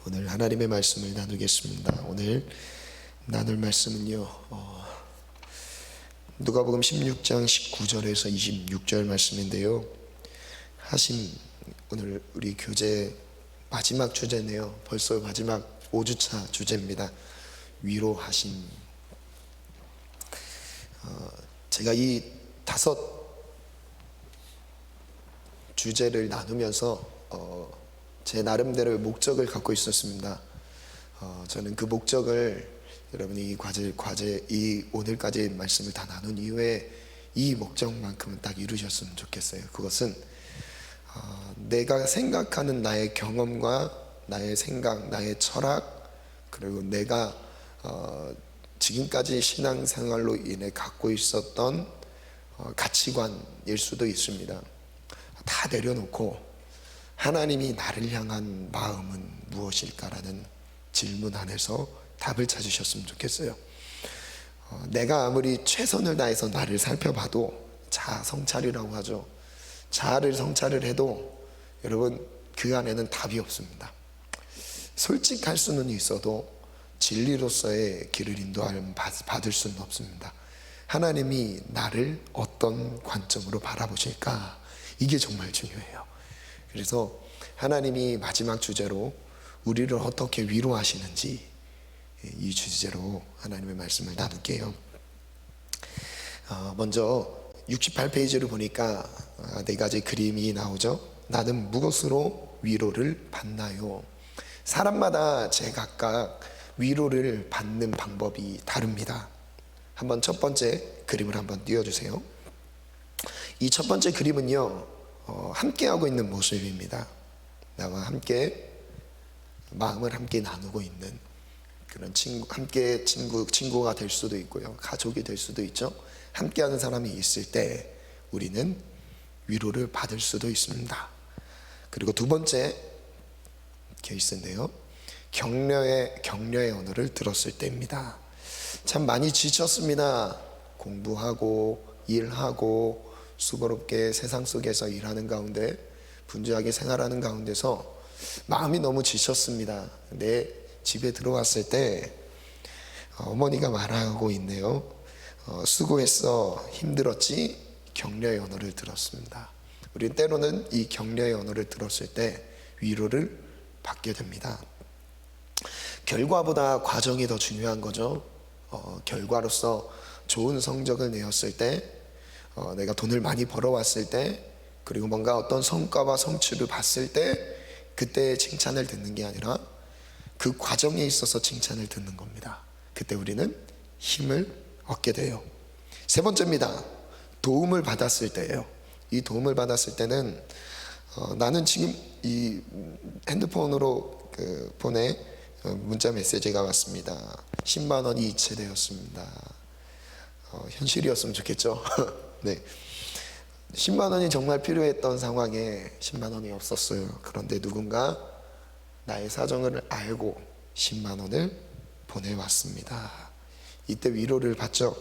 오늘 하나님의 말씀을 나누겠습니다. 오늘 나눌 말씀은요, 누가복음 16장 19절에서 26절 말씀인데요. 하심, 오늘 우리 교재 마지막 주제네요. 벌써 마지막 5주차 주제입니다. 위로하심. 제가 이 5 주제를 나누면서 제 나름대로의 목적을 갖고 있었습니다. 저는 그 목적을 여러분이 이 오늘까지 말씀을 다 나눈 이후에 이 목적만큼은 딱 이루셨으면 좋겠어요. 그것은 내가 생각하는 나의 경험과 나의 생각, 나의 철학, 그리고 내가 지금까지 신앙생활로 인해 갖고 있었던 가치관일 수도 있습니다. 다 내려놓고 하나님이 나를 향한 마음은 무엇일까라는 질문 안에서 답을 찾으셨으면 좋겠어요. 내가 아무리 최선을 다해서 나를 살펴봐도 자아 성찰이라고 하죠. 자아를 성찰을 해도 여러분 그 안에는 답이 없습니다. 솔직할 수는 있어도 진리로서의 길을 인도함 받을 수는 없습니다. 하나님이 나를 어떤 관점으로 바라보실까? 이게 정말 중요해요. 그래서 하나님이 마지막 주제로 우리를 어떻게 위로하시는지 이 주제로 하나님의 말씀을 나눌게요. 먼저 68페이지를 보니까 4가지 그림이 나오죠. 나는 무엇으로 위로를 받나요? 사람마다 제각각 위로를 받는 방법이 다릅니다. 한번 첫 번째 그림을 한번 띄워주세요. 이 첫 번째 그림은요, 함께하고 있는 모습입니다. 나와 함께 마음을 함께 나누고 있는 그런 친구가 될 수도 있고요, 가족이 될 수도 있죠. 함께하는 사람이 있을 때 우리는 위로를 받을 수도 있습니다. 그리고 두 번째 케이스인데요, 격려의 언어를 들었을 때입니다. 참 많이 지쳤습니다. 공부하고 일하고 수고롭게 세상 속에서 일하는 가운데, 분주하게 생활하는 가운데서 마음이 너무 지쳤습니다. 근데 집에 들어왔을 때 어머니가 말하고 있네요. 수고했어, 힘들었지? 격려의 언어를 들었습니다. 우리는 때로는 이 격려의 언어를 들었을 때 위로를 받게 됩니다. 결과보다 과정이 더 중요한 거죠. 결과로서 좋은 성적을 내었을 때, 내가 돈을 많이 벌어왔을 때, 그리고 뭔가 어떤 성과와 성취를 봤을 때, 그때 칭찬을 듣는 게 아니라 그 과정에 있어서 칭찬을 듣는 겁니다. 그때 우리는 힘을 얻게 돼요. 세 번째입니다. 도움을 받았을 때예요. 이 도움을 받았을 때는 나는 지금 이 핸드폰으로 보내 문자 메시지가 왔습니다. 10만 원이 이체되었습니다. 현실이었으면 좋겠죠. 네. 10만 원이 정말 필요했던 상황에 10만 원이 없었어요. 그런데 누군가 나의 사정을 알고 10만 원을 보내왔습니다. 이때 위로를 받죠.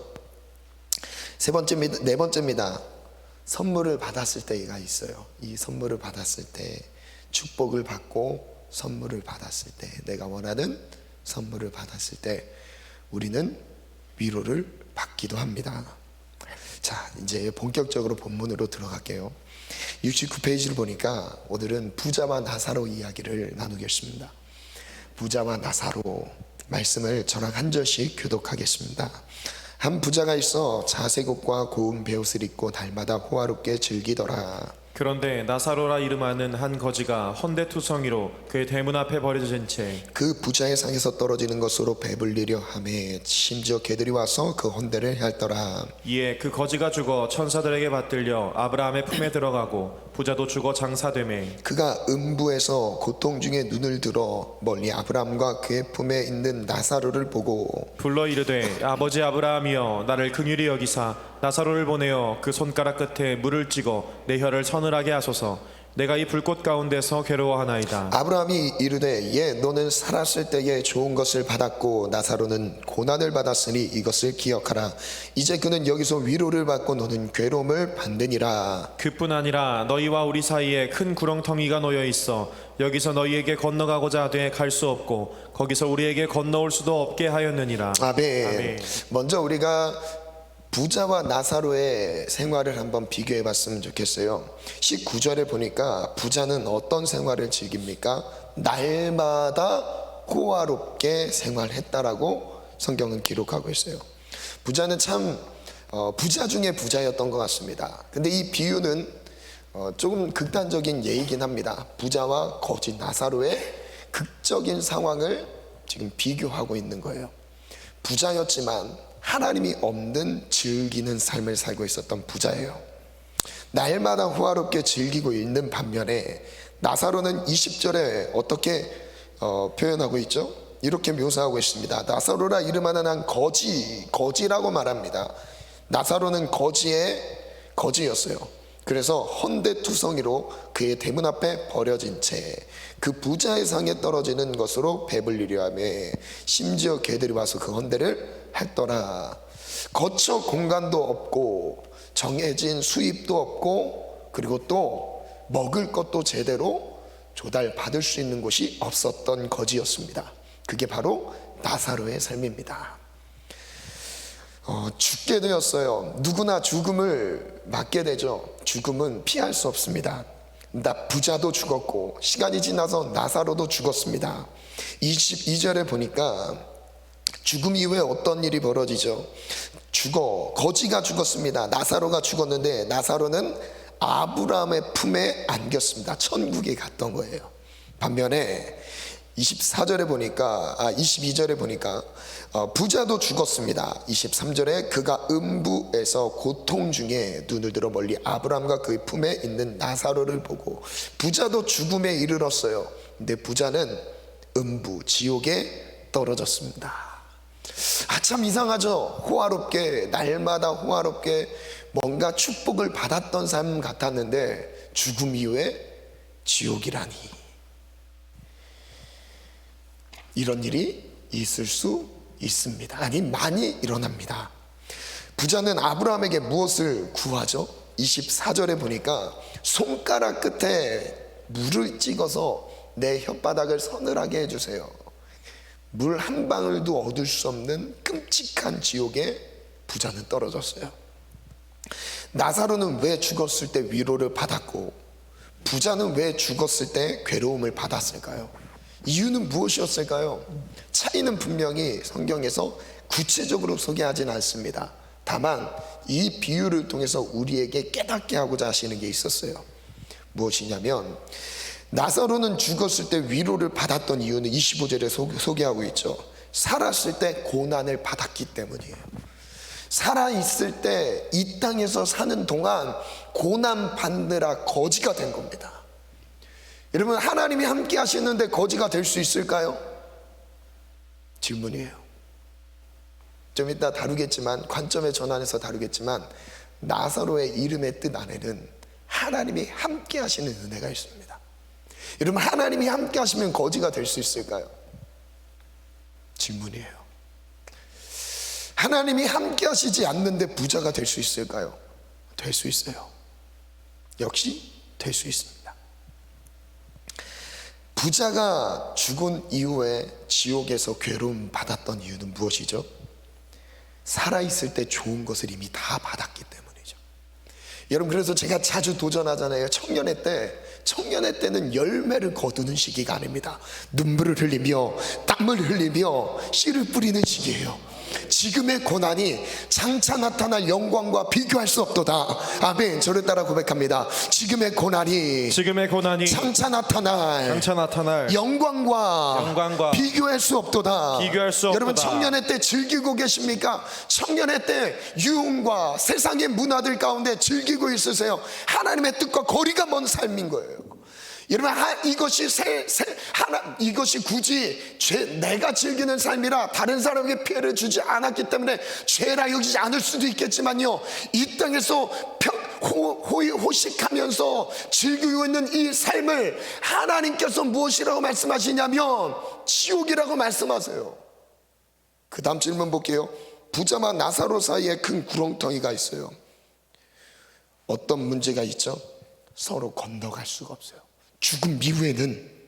네 번째입니다. 선물을 받았을 때가 있어요. 이 선물을 받았을 때, 축복을 받고 선물을 받았을 때, 내가 원하는 선물을 받았을 때 우리는 위로를 받기도 합니다. 자, 이제 본격적으로 본문으로 들어갈게요. 69페이지를 보니까 오늘은 부자와 나사로 이야기를 나누겠습니다. 부자와 나사로 말씀을 저랑 한 절씩 교독하겠습니다. 한 부자가 있어 자색 옷과 고운 베옷을 입고 날마다 호화롭게 즐기더라. 그런데 나사로라 이름하는 한 거지가 헌데투성이로 그의 대문 앞에 버려진 채 그 부자의 상에서 떨어지는 것으로 배불리려 하매 심지어 개들이 와서 그 헌데를 핥더라. 이에 그 거지가 죽어 천사들에게 받들려 아브라함의 품에 들어가고 부자도 죽어 장사되매 그가 음부에서 고통 중에 눈을 들어 멀리 아브라함과 그의 품에 있는 나사로를 보고 불러 이르되 아버지 아브라함이여 나를 긍휼히 여기사 나사로를 보내어 그 손가락 끝에 물을 찍어 내 혀를 서늘하게 하소서. 내가 이 불꽃 가운데서 괴로워하나이다. 아브라함이 이르되 예 너는 살았을 때에 좋은 것을 받았고 나사로는 고난을 받았으니 이것을 기억하라. 이제 그는 여기서 위로를 받고 너는 괴로움을 받느니라. 그뿐 아니라 너희와 우리 사이에 큰 구렁텅이가 놓여 있어 여기서 너희에게 건너가고자 하되 갈 수 없고 거기서 우리에게 건너올 수도 없게 하였느니라. 아멘. 아멘. 먼저 우리가 부자와 나사로의 생활을 한번 비교해 봤으면 좋겠어요. 19절에 보니까 부자는 어떤 생활을 즐깁니까? 날마다 호화롭게 생활했다라고 성경은 기록하고 있어요. 부자는 참 부자 중에 부자였던 것 같습니다. 근데 이 비유는 조금 극단적인 예이긴 합니다. 부자와 거지 나사로의 극적인 상황을 지금 비교하고 있는 거예요. 부자였지만 하나님이 없는 즐기는 삶을 살고 있었던 부자예요. 날마다 호화롭게 즐기고 있는 반면에 나사로는 20절에 어떻게 표현하고 있죠? 이렇게 묘사하고 있습니다. 나사로라 이름하는 한 거지라고 말합니다. 나사로는 거지였어요. 그래서 헌데투성이로 그의 대문 앞에 버려진 채 그 부자의 상에 떨어지는 것으로 배불리려 하며 심지어 개들이 와서 그 헌데를 핥더라. 거처 공간도 없고 정해진 수입도 없고 그리고 또 먹을 것도 제대로 조달받을 수 있는 곳이 없었던 거지였습니다. 그게 바로 나사로의 삶입니다. 죽게 되었어요. 누구나 죽음을 맞게 되죠. 죽음은 피할 수 없습니다. 부자도 죽었고 시간이 지나서 나사로도 죽었습니다. 22절에 보니까 죽음 이후에 어떤 일이 벌어지죠? 거지가 죽었습니다. 나사로가 죽었는데 나사로는 아브라함의 품에 안겼습니다. 천국에 갔던 거예요. 반면에 22절에 보니까 부자도 죽었습니다. 23절에 그가 음부에서 고통 중에 눈을 들어 멀리 아브라함과 그의 품에 있는 나사로를 보고 부자도 죽음에 이르렀어요. 근데 부자는 음부 지옥에 떨어졌습니다. 참 이상하죠. 날마다 호화롭게 뭔가 축복을 받았던 삶 같았는데 죽음 이후에 지옥이라니. 이런 일이 있을 수 있습니다. 아니 많이 일어납니다. 부자는 아브라함에게 무엇을 구하죠? 24절에 보니까 손가락 끝에 물을 찍어서 내 혓바닥을 서늘하게 해주세요. 물 한 방울도 얻을 수 없는 끔찍한 지옥에 부자는 떨어졌어요. 나사로는 왜 죽었을 때 위로를 받았고 부자는 왜 죽었을 때 괴로움을 받았을까요? 이유는 무엇이었을까요? 차이는 분명히 성경에서 구체적으로 소개하진 않습니다. 다만 이 비유를 통해서 우리에게 깨닫게 하고자 하시는 게 있었어요. 무엇이냐면 나사로는 죽었을 때 위로를 받았던 이유는 25절에 소개하고 있죠. 살았을 때 고난을 받았기 때문이에요. 살아있을 때 이 땅에서 사는 동안 고난 받느라 거지가 된 겁니다. 여러분, 하나님이 함께 하시는데 거지가 될 수 있을까요? 질문이에요. 좀 이따 다루겠지만, 관점의 전환에서 다루겠지만, 나사로의 이름의 뜻 안에는 하나님이 함께 하시는 은혜가 있습니다. 여러분, 하나님이 함께 하시면 거지가 될 수 있을까요? 질문이에요. 하나님이 함께 하시지 않는데 부자가 될 수 있을까요? 될 수 있어요. 역시 될 수 있습니다. 부자가 죽은 이후에 지옥에서 괴로움 받았던 이유는 무엇이죠? 살아있을 때 좋은 것을 이미 다 받았기 때문이죠. 여러분, 그래서 제가 자주 도전하잖아요. 청년의 때는 열매를 거두는 시기가 아닙니다. 눈물을 흘리며 땀을 흘리며 씨를 뿌리는 시기예요. 지금의 고난이 장차 나타날 영광과 비교할 수 없도다. 아멘. 저를 따라 고백합니다. 지금의 고난이 장차 나타날 영광과 비교할 수 없도다. 여러분, 청년의 때 즐기고 계십니까? 청년의 때 유흥과 세상의 문화들 가운데 즐기고 있으세요? 하나님의 뜻과 거리가 먼 삶인 거예요. 여러분, 이것이 굳이 내가 즐기는 삶이라 다른 사람에게 피해를 주지 않았기 때문에 죄라 여기지 않을 수도 있겠지만요, 이 땅에서 호식하면서 즐기고 있는 이 삶을 하나님께서 무엇이라고 말씀하시냐면 지옥이라고 말씀하세요. 그 다음 질문 볼게요. 부자와 나사로 사이에 큰 구렁텅이가 있어요. 어떤 문제가 있죠? 서로 건너갈 수가 없어요. 죽음 이후에는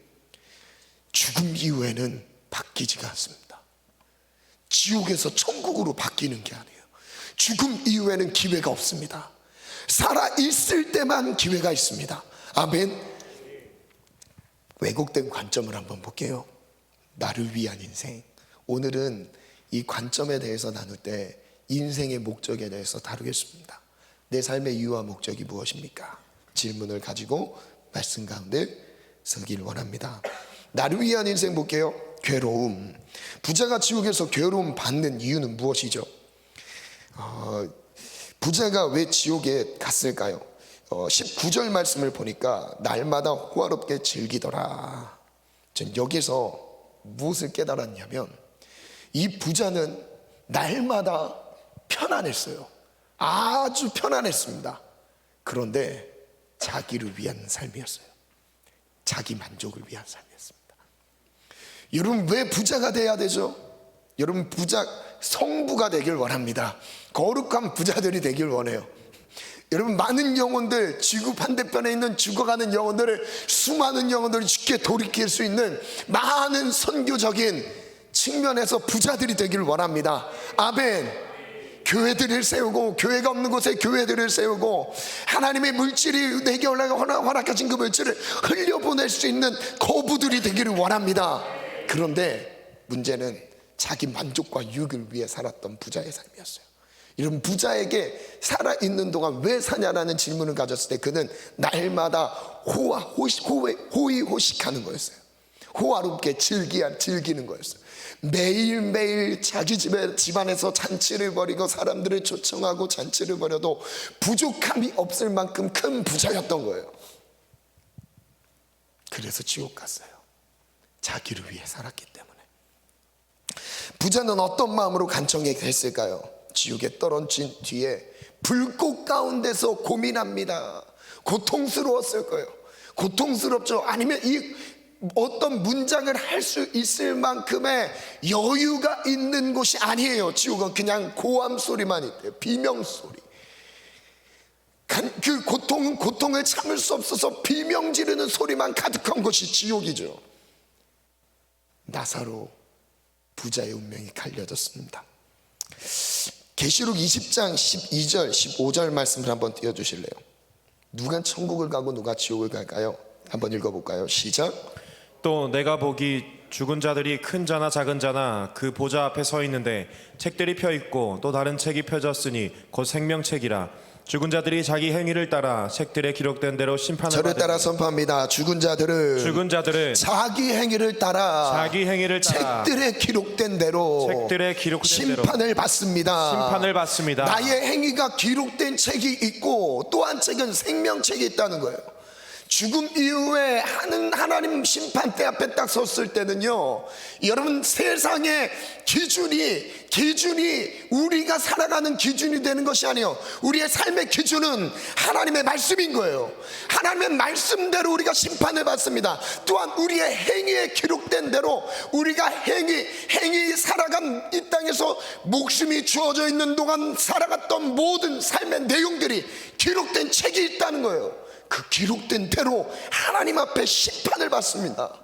바뀌지가 않습니다. 지옥에서 천국으로 바뀌는 게 아니에요. 죽음 이후에는 기회가 없습니다. 살아있을 때만 기회가 있습니다. 아멘. 왜곡된 관점을 한번 볼게요. 나를 위한 인생. 오늘은 이 관점에 대해서 나눌 때 인생의 목적에 대해서 다루겠습니다. 내 삶의 이유와 목적이 무엇입니까? 질문을 가지고 말씀 가운데 서길 원합니다. 나를 위한 인생 볼게요. 괴로움. 부자가 지옥에서 괴로움 받는 이유는 무엇이죠? 부자가 왜 지옥에 갔을까요? 19절 말씀을 보니까 날마다 호화롭게 즐기더라. 전 여기서 무엇을 깨달았냐면 이 부자는 날마다 편안했어요. 아주 편안했습니다. 그런데 자기를 위한 삶이었어요. 자기 만족을 위한 삶이었습니다. 여러분 왜 부자가 돼야 되죠? 여러분 성부가 되길 원합니다. 거룩한 부자들이 되길 원해요. 여러분 많은 영혼들, 지구 반대편에 있는 죽어가는 영혼들을, 수많은 영혼들을 죽게 돌이킬 수 있는 많은 선교적인 측면에서 부자들이 되길 원합니다. 아멘. 교회들을 세우고, 교회가 없는 곳에 교회들을 세우고, 하나님의 물질이 내게 허락하신 그 물질을 흘려보낼 수 있는 거부들이 되기를 원합니다. 그런데 문제는 자기 만족과 유익을 위해 살았던 부자의 삶이었어요. 여러분 부자에게 살아있는 동안 왜 사냐라는 질문을 가졌을 때 그는 날마다 호의호식하는 거였어요. 호화롭게 즐기는 거였어요. 매일매일 자기 집안에서 잔치를 벌이고 사람들을 초청하고 잔치를 벌여도 부족함이 없을 만큼 큰 부자였던 거예요. 그래서 지옥 갔어요. 자기를 위해 살았기 때문에. 부자는 어떤 마음으로 간청에 했을까요? 지옥에 떨어진 뒤에 불꽃 가운데서 고민합니다. 고통스러웠을 거예요. 고통스럽죠. 아니면 이 어떤 문장을 할 수 있을 만큼의 여유가 있는 곳이 아니에요. 지옥은 그냥 고함 소리만 있대요. 비명 소리. 그 고통을 참을 수 없어서 비명 지르는 소리만 가득한 곳이 지옥이죠. 나사로 부자의 운명이 갈려졌습니다. 계시록 20장 12절 15절 말씀을 한번 띄워주실래요? 누가 천국을 가고 누가 지옥을 갈까요? 한번 읽어볼까요? 시작. 또 내가 보기 죽은 자들이 큰 자나 작은 자나 그 보좌 앞에 서 있는데 책들이 펴 있고 또 다른 책이 펴졌으니 곧 생명책이라. 죽은 자들이 자기 행위를 따라 책들에 기록된 대로 심판을 저를 따라 선포합니다. 죽은 자들은 자기 행위를 따라 책들에 기록된 대로 심판을 받습니다. 나의 행위가 기록된 책이 있고 또 한 책은 생명책이 있다는 거예요. 죽음 이후에 하나님 심판대 앞에 딱 섰을 때는요, 여러분 세상의 기준이 우리가 살아가는 기준이 되는 것이 아니에요. 우리의 삶의 기준은 하나님의 말씀인 거예요. 하나님의 말씀대로 우리가 심판을 받습니다. 또한 우리의 행위에 기록된 대로 우리가 행위 살아간 이 땅에서 목숨이 주어져 있는 동안 살아갔던 모든 삶의 내용들이 기록된 책이 있다는 거예요. 그 기록된 대로 하나님 앞에 심판을 받습니다.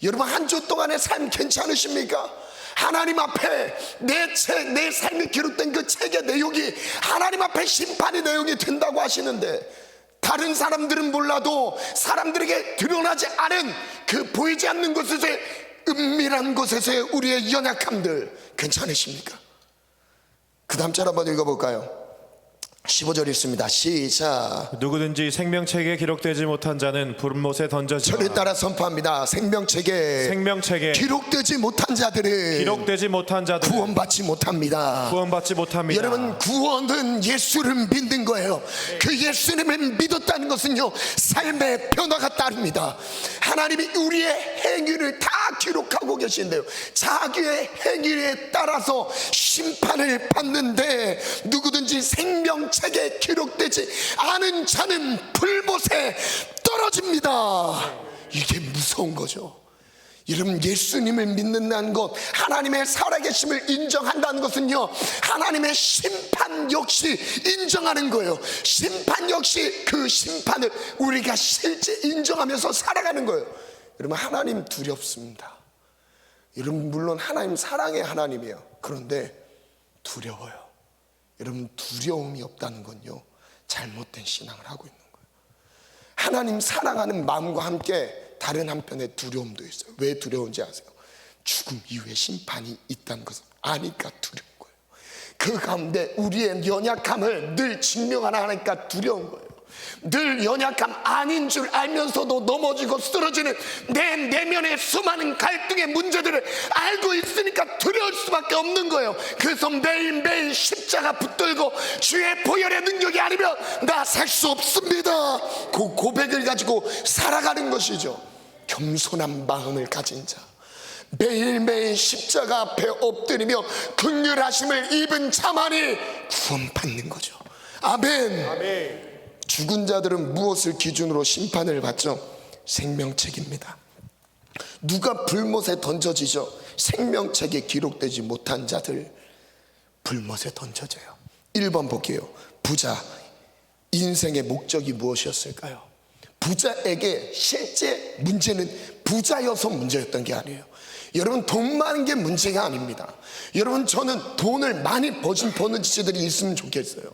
여러분 한 주 동안의 삶 괜찮으십니까? 하나님 앞에 내 삶이 기록된 그 책의 내용이 하나님 앞에 심판의 내용이 된다고 하시는데, 다른 사람들은 몰라도 사람들에게 드러나지 않은 그 보이지 않는 곳에서의 은밀한 곳에서의 우리의 연약함들 괜찮으십니까? 그 다음 절 한번 읽어볼까요? 15절 읽습니다. 시작. 누구든지 생명책에 기록되지 못한 자는 불못에 던져지라. 저를 따라 선포합니다. 생명책에 기록되지 못한 자들은 구원받지 못합니다. 여러분 구원은 예수를 믿는 거예요. 그 예수님을 믿었다는 것은요, 삶의 변화가 따릅니다. 하나님이 우리의 행위를 다 기록하고 계신데요, 자기의 행위에 따라서 심판을 받는데 누구든지 생명책에 기록되지 않은 자는 불못에 떨어집니다. 이게 무서운 거죠. 여러분, 예수님을 믿는다는 것, 하나님의 살아계심을 인정한다는 것은요, 하나님의 심판 역시 인정하는 거예요. 심판 역시 그 심판을 우리가 실제 인정하면서 살아가는 거예요. 여러분, 하나님 두렵습니다. 여러분, 물론 하나님 사랑의 하나님이에요. 그런데 두려워요. 여러분, 두려움이 없다는 건요, 잘못된 신앙을 하고 있는 거예요. 하나님 사랑하는 마음과 함께 다른 한편에 두려움도 있어요. 왜 두려운지 아세요? 죽음 이후에 심판이 있다는 것을 아니까 두려운 거예요. 그 가운데 우리의 연약함을 늘 증명하나 하니까 두려운 거예요. 늘 연약함 아닌 줄 알면서도 넘어지고 쓰러지는 내 내면의 수많은 갈등의 문제들을 알고 있으니까 두려울 수밖에 없는 거예요. 그래서 매일매일 십자가 붙들고 주의 보혈의 능력이 아니면 나 살 수 없습니다, 그 고백을 가지고 살아가는 것이죠. 겸손한 마음을 가진 자, 매일매일 십자가 앞에 엎드리며 긍휼하심을 입은 자만이 구원받는 거죠. 아멘. 아멘. 죽은 자들은 무엇을 기준으로 심판을 받죠? 생명책입니다. 누가 불못에 던져지죠? 생명책에 기록되지 못한 자들 불못에 던져져요. 1번 볼게요. 부자, 인생의 목적이 무엇이었을까요? 부자에게 실제 문제는 부자여서 문제였던 게 아니에요. 여러분, 돈 많은 게 문제가 아닙니다. 여러분, 저는 돈을 많이 버는 지체들이 있으면 좋겠어요.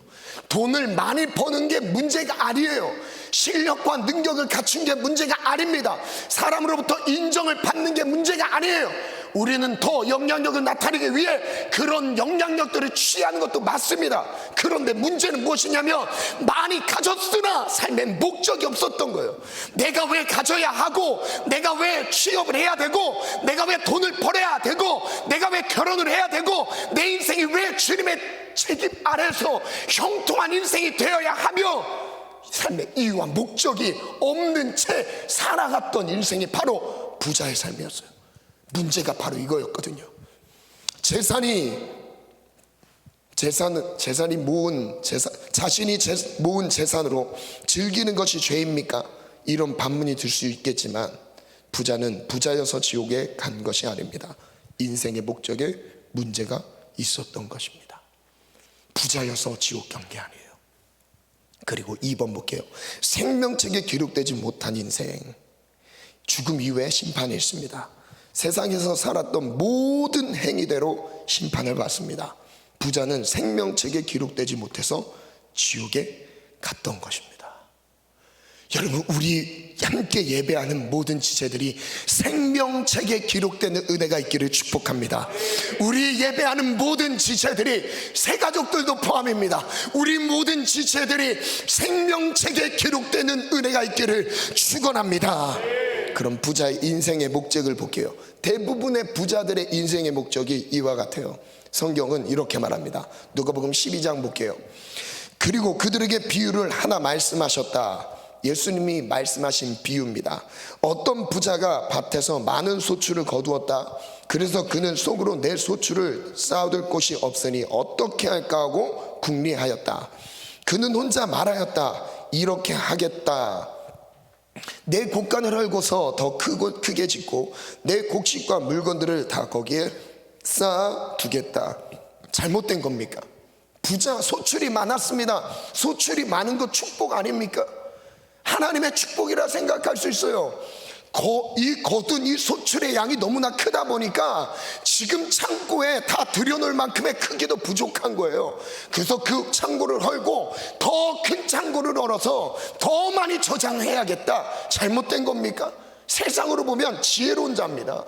돈을 많이 버는 게 문제가 아니에요. 실력과 능력을 갖춘 게 문제가 아닙니다. 사람으로부터 인정을 받는 게 문제가 아니에요. 우리는 더 영향력을 나타내기 위해 그런 영향력들을 취하는 것도 맞습니다. 그런데 문제는 무엇이냐면, 많이 가졌으나 삶의 목적이 없었던 거예요. 내가 왜 가져야 하고, 내가 왜 취업을 해야 되고, 내가 왜 돈을 벌어야 되고, 내가 왜 결혼을 해야 되고, 내 인생이 왜 주님의 책임 아래서 형통한 인생이 되어야 하며, 삶의 이유와 목적이 없는 채 살아갔던 인생이 바로 부자의 삶이었어요. 문제가 바로 이거였거든요. 자신이 모은 재산으로 즐기는 것이 죄입니까? 이런 반문이 들 수 있겠지만, 부자는 부자여서 지옥에 간 것이 아닙니다. 인생의 목적에 문제가 있었던 것입니다. 부자여서 지옥 간 게 아니에요. 그리고 2번 볼게요. 생명책에 기록되지 못한 인생, 죽음 이후에 심판이 있습니다. 세상에서 살았던 모든 행위대로 심판을 받습니다. 부자는 생명책에 기록되지 못해서 지옥에 갔던 것입니다. 여러분, 우리 함께 예배하는 모든 지체들이 생명책에 기록되는 은혜가 있기를 축복합니다. 우리 예배하는 모든 지체들이, 새가족들도 포함입니다. 우리 모든 지체들이 생명책에 기록되는 은혜가 있기를 축원합니다. 그럼 부자의 인생의 목적을 볼게요. 대부분의 부자들의 인생의 목적이 이와 같아요. 성경은 이렇게 말합니다. 누가복음 12장 볼게요. 그리고 그들에게 비유를 하나 말씀하셨다. 예수님이 말씀하신 비유입니다. 어떤 부자가 밭에서 많은 소출을 거두었다. 그래서 그는 속으로 내 소출을 쌓아둘 곳이 없으니 어떻게 할까 하고 궁리하였다. 그는 혼자 말하였다. 이렇게 하겠다. 내 곳간을 헐고서 더 크게 짓고 내 곡식과 물건들을 다 거기에 쌓아 두겠다. 잘못된 겁니까? 부자, 소출이 많았습니다. 소출이 많은 것 축복 아닙니까? 하나님의 축복이라 생각할 수 있어요. 이 거둔 이 소출의 양이 너무나 크다 보니까 지금 창고에 다 들여놓을 만큼의 크기도 부족한 거예요. 그래서 그 창고를 헐고 더 큰 창고를 헐어서 더 많이 저장해야겠다. 잘못된 겁니까? 세상으로 보면 지혜로운 자입니다.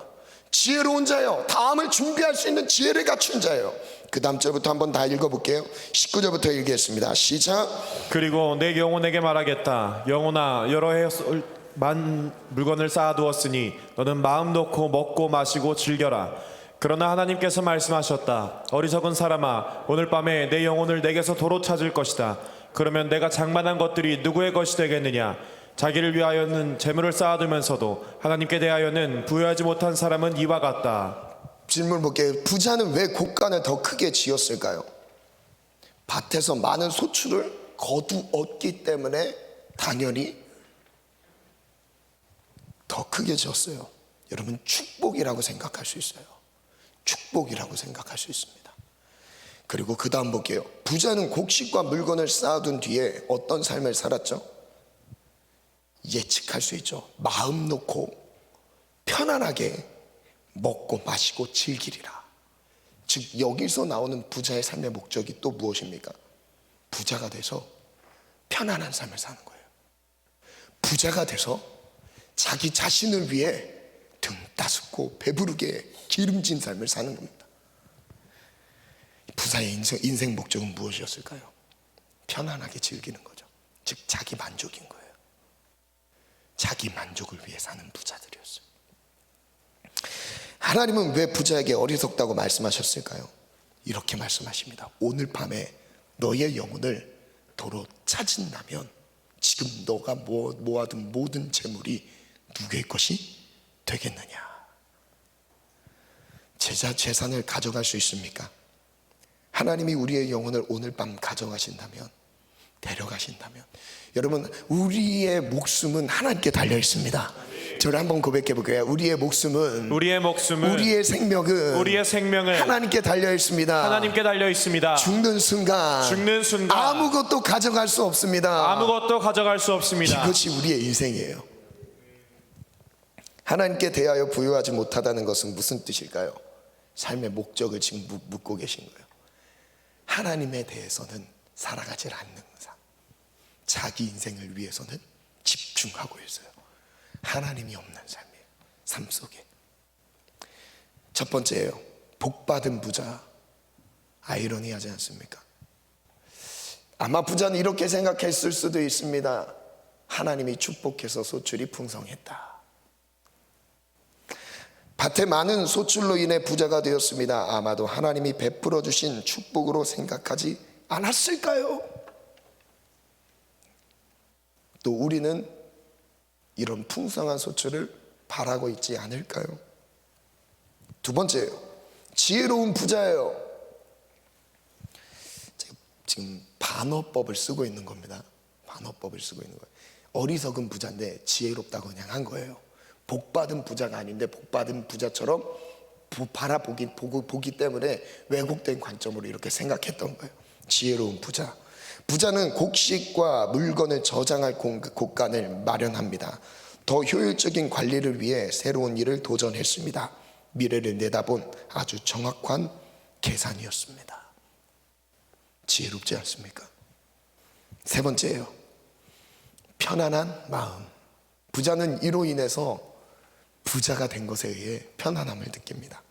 지혜로운 자예요. 다음을 준비할 수 있는 지혜를 갖춘 자예요. 그 다음 절부터 한번 다 읽어볼게요. 19절부터 읽겠습니다. 시작. 그리고 내 영혼에게 말하겠다. 영혼아, 여러 해 만 물건을 쌓아두었으니 너는 마음 놓고 먹고 마시고 즐겨라. 그러나 하나님께서 말씀하셨다. 어리석은 사람아, 오늘 밤에 내 영혼을 내게서 도로 찾을 것이다. 그러면 내가 장만한 것들이 누구의 것이 되겠느냐? 자기를 위하여는 재물을 쌓아두면서도 하나님께 대하여는 부여하지 못한 사람은 이와 같다. 질문 볼게요. 부자는 왜 곡간을 더 크게 지었을까요? 밭에서 많은 소출을 거두었기 때문에 당연히 더 크게 지었어요. 여러분, 축복이라고 생각할 수 있어요. 축복이라고 생각할 수 있습니다. 그리고 그 다음 볼게요. 부자는 곡식과 물건을 쌓아둔 뒤에 어떤 삶을 살았죠? 예측할 수 있죠. 마음 놓고 편안하게 먹고 마시고 즐기리라. 즉 여기서 나오는 부자의 삶의 목적이 또 무엇입니까? 부자가 돼서 편안한 삶을 사는 거예요. 부자가 돼서 자기 자신을 위해 등 따숩고 배부르게 기름진 삶을 사는 겁니다. 부자의 인생 목적은 무엇이었을까요? 편안하게 즐기는 거죠. 즉 자기 만족인 거예요. 자기 만족을 위해 사는 부자들이었어요. 하나님은 왜 부자에게 어리석다고 말씀하셨을까요? 이렇게 말씀하십니다. 오늘 밤에 너의 영혼을 도로 찾은다면 지금 너가 모아둔 모든 재물이 누구의 것이 되겠느냐? 재산을 가져갈 수 있습니까? 하나님이 우리의 영혼을 오늘 밤 가져가신다면, 데려가신다면, 여러분, 우리의 목숨은 하나님께 달려 있습니다. 저를 한번 고백해 볼게요. 우리의 목숨은, 우리의 생명은 하나님께 달려 있습니다. 하나님께 달려 있습니다. 죽는 순간 아무것도 가져갈 수 없습니다. 이것이 우리의 인생이에요. 하나님께 대하여 부유하지 못하다는 것은 무슨 뜻일까요? 삶의 목적을 지금 묻고 계신 거예요. 하나님에 대해서는 살아가지 않는 삶, 자기 인생을 위해서는 집중하고 있어요. 하나님이 없는 삶이에요. 삶 속에. 첫 번째예요. 복받은 부자. 아이러니하지 않습니까? 아마 부자는 이렇게 생각했을 수도 있습니다. 하나님이 축복해서 소출이 풍성했다. 밭에 많은 소출로 인해 부자가 되었습니다. 아마도 하나님이 베풀어 주신 축복으로 생각하지 않았을까요? 또 우리는 이런 풍성한 소출을 바라고 있지 않을까요? 두 번째예요. 지혜로운 부자예요. 지금 반어법을 쓰고 있는 겁니다. 반어법을 쓰고 있는 거예요. 어리석은 부자인데 지혜롭다고 그냥 한 거예요. 복받은 부자가 아닌데 복받은 부자처럼 보기 때문에 왜곡된 관점으로 이렇게 생각했던 거예요. 지혜로운 부자. 부자는 곡식과 물건을 저장할 곳간을 마련합니다. 더 효율적인 관리를 위해 새로운 일을 도전했습니다. 미래를 내다본 아주 정확한 계산이었습니다. 지혜롭지 않습니까? 세 번째예요. 편안한 마음. 부자는 이로 인해서 부자가 된 것에 의해 편안함을 느낍니다.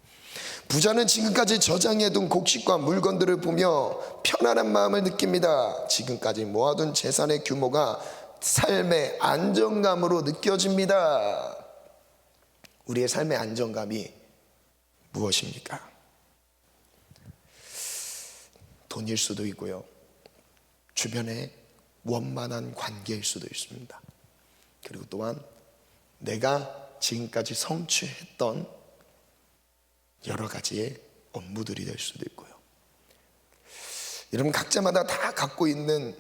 부자는 지금까지 저장해둔 곡식과 물건들을 보며 편안한 마음을 느낍니다. 지금까지 모아둔 재산의 규모가 삶의 안정감으로 느껴집니다. 우리의 삶의 안정감이 무엇입니까? 돈일 수도 있고요. 주변의 원만한 관계일 수도 있습니다. 그리고 또한 내가 지금까지 성취했던 여러 가지의 업무들이 될 수도 있고요. 여러분 각자마다 다 갖고 있는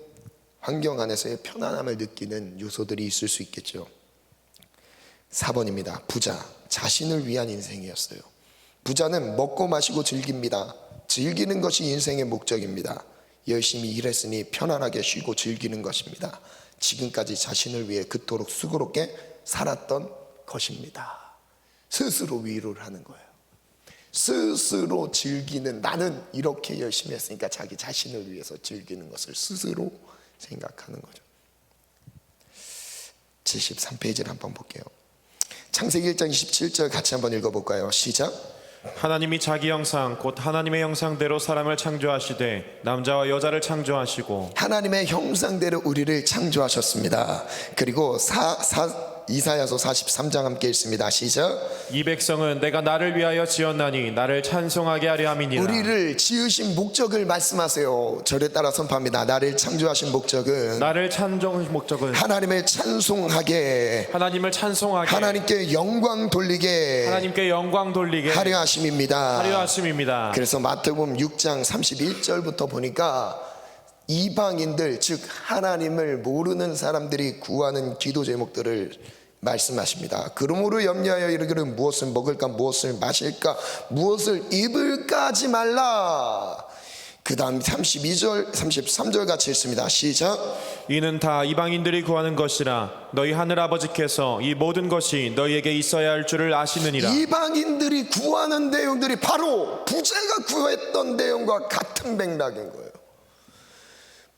환경 안에서의 편안함을 느끼는 요소들이 있을 수 있겠죠. 4번입니다. 부자, 자신을 위한 인생이었어요. 부자는 먹고 마시고 즐깁니다. 즐기는 것이 인생의 목적입니다. 열심히 일했으니 편안하게 쉬고 즐기는 것입니다. 지금까지 자신을 위해 그토록 수고롭게 살았던 것입니다. 스스로 위로를 하는 거예요. 스스로 즐기는, 나는 이렇게 열심히 했으니까 자기 자신을 위해서 즐기는 것을 스스로 생각하는 거죠. 73페이지를 한번 볼게요. 창세기 1장 27절 같이 한번 읽어볼까요? 시작. 하나님이 자기 형상 곧 하나님의 형상대로 사람을 창조하시되 남자와 여자를 창조하시고 하나님의 형상대로 우리를 창조하셨습니다. 그리고 이사야서 43장 함께 읽습니다. 시작. 이 백성은 내가 나를 위하여 지었나니 나를 찬송하게 하려 함이니라. 우리를 지으신 목적을 말씀하세요. 절에 따라 선포합니다. 나를 창조하신 목적은 나를 찬송하신 목적은 하나님을 찬송하게, 하나님을 찬송하게, 하나님께 영광 돌리게 하나님께 영광 돌리게 하려 하심입니다. 하려 하심입니다. 그래서 마태복음 6장 31절부터 보니까 이방인들, 즉 하나님을 모르는 사람들이 구하는 기도 제목들을 말씀하십니다. 그러므로 염려하여 이르기를 무엇을 먹을까, 무엇을 마실까, 무엇을 입을까 하지 말라. 그 다음 32절 33절 같이 읽습니다. 시작. 이는 다 이방인들이 구하는 것이라 너희 하늘 아버지께서 이 모든 것이 너희에게 있어야 할 줄을 아시느니라. 이방인들이 구하는 내용들이 바로 부자가 구했던 내용과 같은 맥락인 거예요.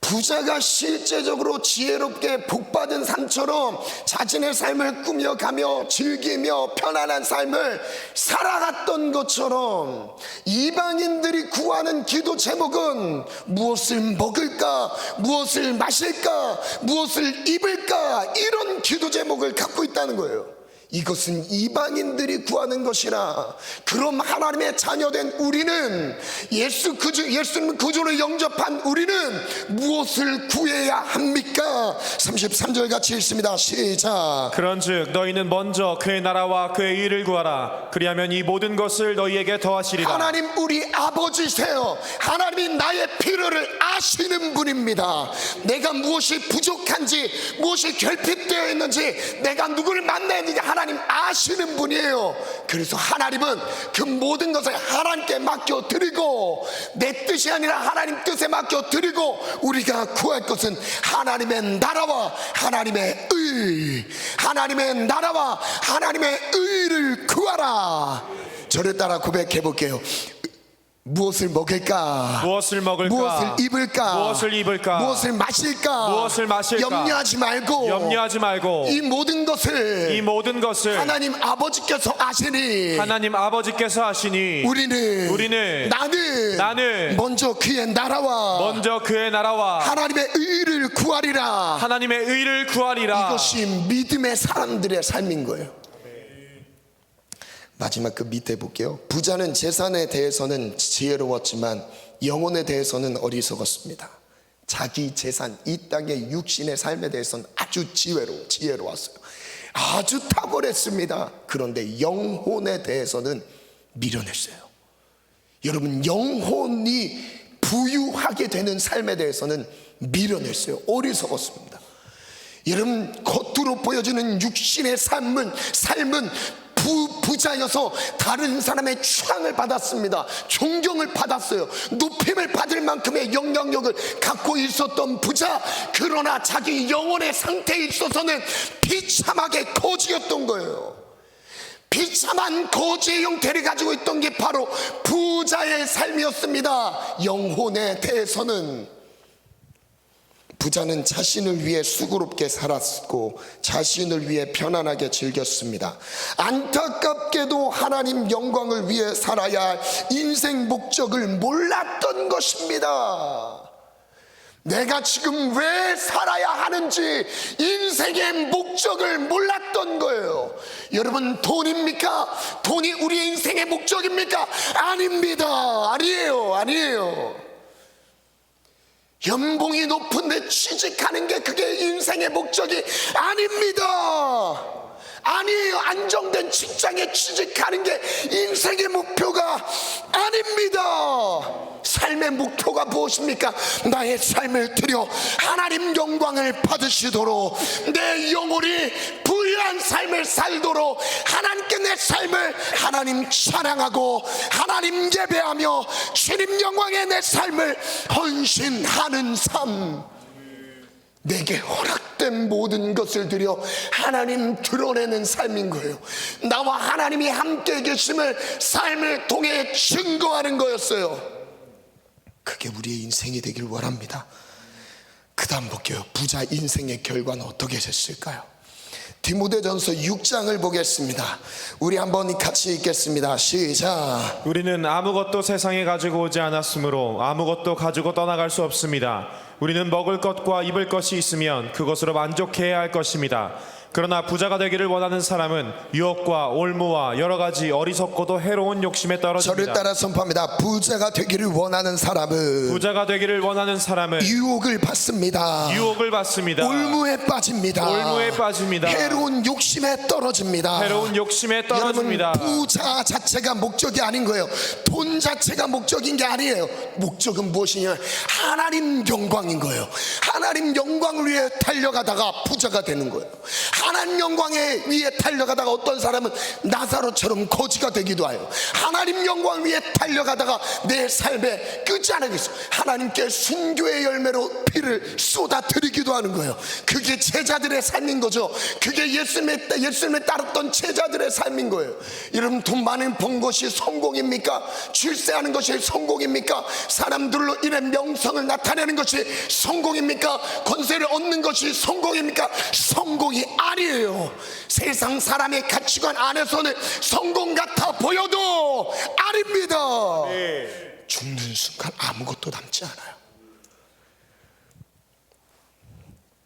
부자가 실제적으로 지혜롭게 복받은 삶처럼 자신의 삶을 꾸며가며 즐기며 편안한 삶을 살아갔던 것처럼 이방인들이 구하는 기도 제목은 무엇을 먹을까, 무엇을 마실까, 무엇을 입을까, 이런 기도 제목을 갖고 있다는 거예요. 이것은 이방인들이 구하는 것이라. 그럼 하나님의 자녀된 우리는, 예수님 구주를 영접한 우리는 무엇을 구해야 합니까? 33절 같이 읽습니다. 시작. 그런즉 너희는 먼저 그의 나라와 그의 의를 구하라. 그리하면 이 모든 것을 너희에게 더하시리라. 하나님 우리 아버지세요. 하나님이 나의 필요를 아시는 분입니다. 내가 무엇이 부족한지, 무엇이 결핍되어 있는지, 내가 누구를 만나야 되는지 하나님 아시는 분이에요. 그래서 하나님은 그 모든 것을 하나님께 맡겨드리고, 내 뜻이 아니라 하나님 뜻에 맡겨드리고, 우리가 구할 것은 하나님의 나라와 하나님의 의, 하나님의 나라와 하나님의 의를 구하라. 저를 따라 고백해 볼게요. 무엇을 먹을까? 무엇을 먹을까? 무엇을 입을까? 무엇을 입을까? 무엇을 마실까? 무엇을 마실까? 염려하지 말고 이 모든 것을 하나님 아버지께서 아시니 하나님 아버지께서 아시니 우리는 나는 먼저 그의 나라와 하나님의 의를 구하리라. 하나님의 의를 구하리라. 이것이 믿음의 사람들의 삶인 거예요. 마지막 그 밑에 볼게요. 부자는 재산에 대해서는 지혜로웠지만 영혼에 대해서는 어리석었습니다. 자기 재산, 이 땅의 육신의 삶에 대해서는 아주 지혜로웠어요. 아주 탁월했습니다. 그런데 영혼에 대해서는 미련했어요. 여러분, 영혼이 부유하게 되는 삶에 대해서는 미련했어요. 어리석었습니다. 여러분, 겉으로 보여지는 육신의 삶은 부자여서 다른 사람의 추앙을 받았습니다. 존경을 받았어요. 높임을 받을 만큼의 영향력을 갖고 있었던 부자. 그러나 자기 영혼의 상태에 있어서는 비참하게 거지였던 거예요. 비참한 거지의 형태를 가지고 있던 게 바로 부자의 삶이었습니다. 영혼에 대해서는 부자는 자신을 위해 수고롭게 살았고 자신을 위해 편안하게 즐겼습니다. 안타깝게도 하나님 영광을 위해 살아야 할 인생 목적을 몰랐던 것입니다. 내가 지금 왜 살아야 하는지 인생의 목적을 몰랐던 거예요. 여러분, 돈입니까? 돈이 우리의 인생의 목적입니까? 아닙니다. 아니에요. 연봉이 높은데 취직하는 게 그게 인생의 목적이 아닙니다. 아니에요. 안정된 직장에 취직하는 게 인생의 목표가 아닙니다. 삶의 목표가 무엇입니까? 나의 삶을 드려 하나님 영광을 받으시도록, 내 영혼이 부유한 삶을 살도록, 하나님께 내 삶을 하나님 찬양하고 하나님 예배하며 주님 영광에 내 삶을 헌신하는 삶, 내게 허락된 모든 것을 드려 하나님 드러내는 삶인 거예요. 나와 하나님이 함께 계심을 삶을 통해 증거하는 거였어요. 그게 우리의 인생이 되길 원합니다. 그 다음 볼게요. 부자 인생의 결과는 어떻게 됐을까요? 디모데전서 6장을 보겠습니다. 우리 한번 같이 읽겠습니다. 시작. 우리는 아무것도 세상에 가지고 오지 않았으므로 아무것도 가지고 떠나갈 수 없습니다. 우리는 먹을 것과 입을 것이 있으면 그것으로 만족해야 할 것입니다. 그러나 부자가 되기를 원하는 사람은 유혹과 올무와 여러 가지 어리석고도 해로운 욕심에 저를 떨어집니다. 따라 선포합니다. 부자가 되기를 원하는 사람은 부자가 되기를 원하는 사람은 유혹을 받습니다. 유혹을 받습니다. 올무에 빠집니다. 올무에 빠집니다. 해로운 욕심에 떨어집니다. 해로운 욕심에 떨어집니다. 여러분, 부자 자체가 목적이 아닌 거예요. 돈 자체가 목적인 게 아니에요. 목적은 무엇이냐? 하나님 영광인 거예요. 하나님 영광을 위해 달려가다가 부자가 되는 거예요. 하나님 영광에 위해 달려가다가 어떤 사람은 나사로처럼 거지가 되기도 해요. 하나님 영광을 위해 달려가다가 내 삶에 끝이 안 하겠어. 하나님께 순교의 열매로 피를 쏟아드리기도 하는 거예요. 그게 제자들의 삶인 거죠. 그게 예수님을 따랐던 제자들의 삶인 거예요. 여러분, 돈 많이 번 것이 성공입니까? 출세하는 것이 성공입니까? 사람들로 인해 명성을 나타내는 것이 성공입니까? 권세를 얻는 것이 성공입니까? 성공이 아니에요. 세상 사람의 가치관 안에서는 성공 같아 보여도 아닙니다. 죽는 순간 아무것도 남지 않아요.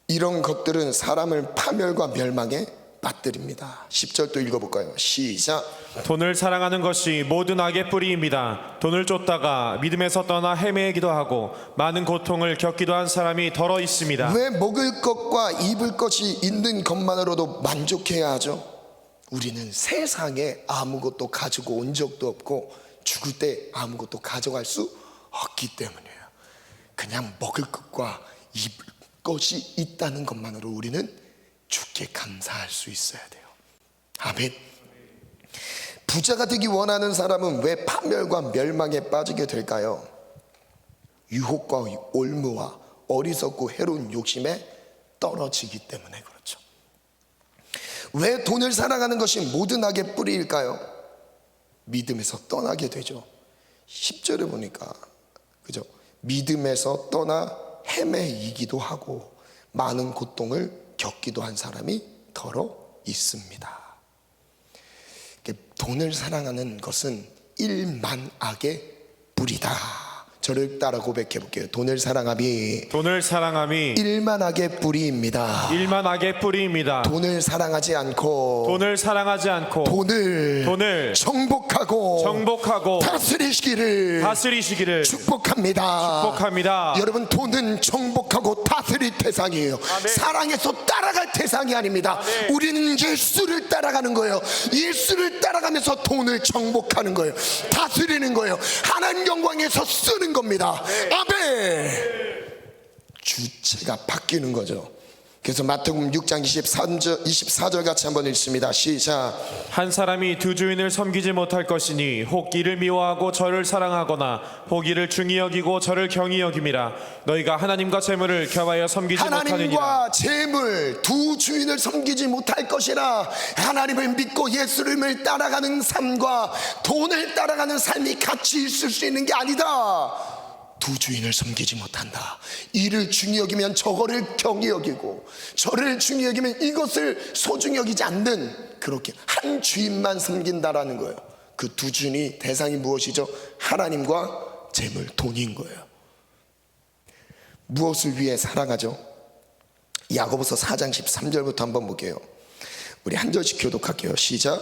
이런 것들은 사람을 파멸과 멸망에 빠뜨립니다. 10절 또 읽어볼까요? 시작. 돈을 사랑하는 것이 모든 악의 뿌리입니다. 돈을 쫓다가 믿음에서 떠나 헤매기도 하고 많은 고통을 겪기도 한 사람이 더러 있습니다. 왜 먹을 것과 입을 것이 있는 것만으로도 만족해야 하죠? 우리는 세상에 아무것도 가지고 온 적도 없고 죽을 때 아무것도 가져갈 수 없기 때문이에요. 그냥 먹을 것과 입을 것이 있다는 것만으로 우리는 주께 감사할 수 있어야 돼요. 아멘. 부자가 되기 원하는 사람은 왜 파멸과 멸망에 빠지게 될까요? 유혹과 올무와 어리석고 해로운 욕심에 떨어지기 때문에 그렇죠. 왜 돈을 사랑하는 것이 모든 악의 뿌리일까요? 믿음에서 떠나게 되죠. 10절에 보니까 그죠? 믿음에서 떠나 헤매이기도 하고 많은 고통을 겪기도 한 사람이 더러 있습니다. 돈을 사랑하는 것은 일만악의 뿌리다. 저를 따라 고백해 볼게요. 돈을 사랑함이 일만악의 뿌리입니다. 일만악의 뿌리입니다. 돈을 사랑하지 않고 돈을 정복하고 다스리시기를 축복합니다. 여러분, 돈은 정복하고 다스릴 대상이에요. 아멘. 사랑해서 따라갈 대상이 아닙니다. 아멘. 우리는 예수를 따라가는 거예요. 예수를 따라가면서 돈을 정복하는 거예요. 다스리는 거예요. 하나님 영광에서 쓰는 겁니다. 아멘. 주체가 바뀌는 거죠. 그래서 마태복음 6장 24절 같이 한번 읽습니다. 시작. 한 사람이 두 주인을 섬기지 못할 것이니 혹 이를 미워하고 저를 사랑하거나 혹 이를 중히 여기고 저를 경히 여김이라. 너희가 하나님과 재물을 겸하여 섬기지 못하느니라. 하나님과 재물 두 주인을 섬기지 못할 것이라. 하나님을 믿고 예수님을 따라가는 삶과 돈을 따라가는 삶이 같이 있을 수 있는 게 아니다. 두 주인을 섬기지 못한다. 이를 중히 여기면 저거를 경히 여기고 저를 중히 여기면 이것을 소중히 여기지 않는, 그렇게 한 주인만 섬긴다라는 거예요. 그 두 주인이 대상이 무엇이죠? 하나님과 재물, 돈인 거예요. 무엇을 위해 살아가죠? 야고보서 4장 13절부터 한번 볼게요. 우리 한 절씩 교독할게요. 시작.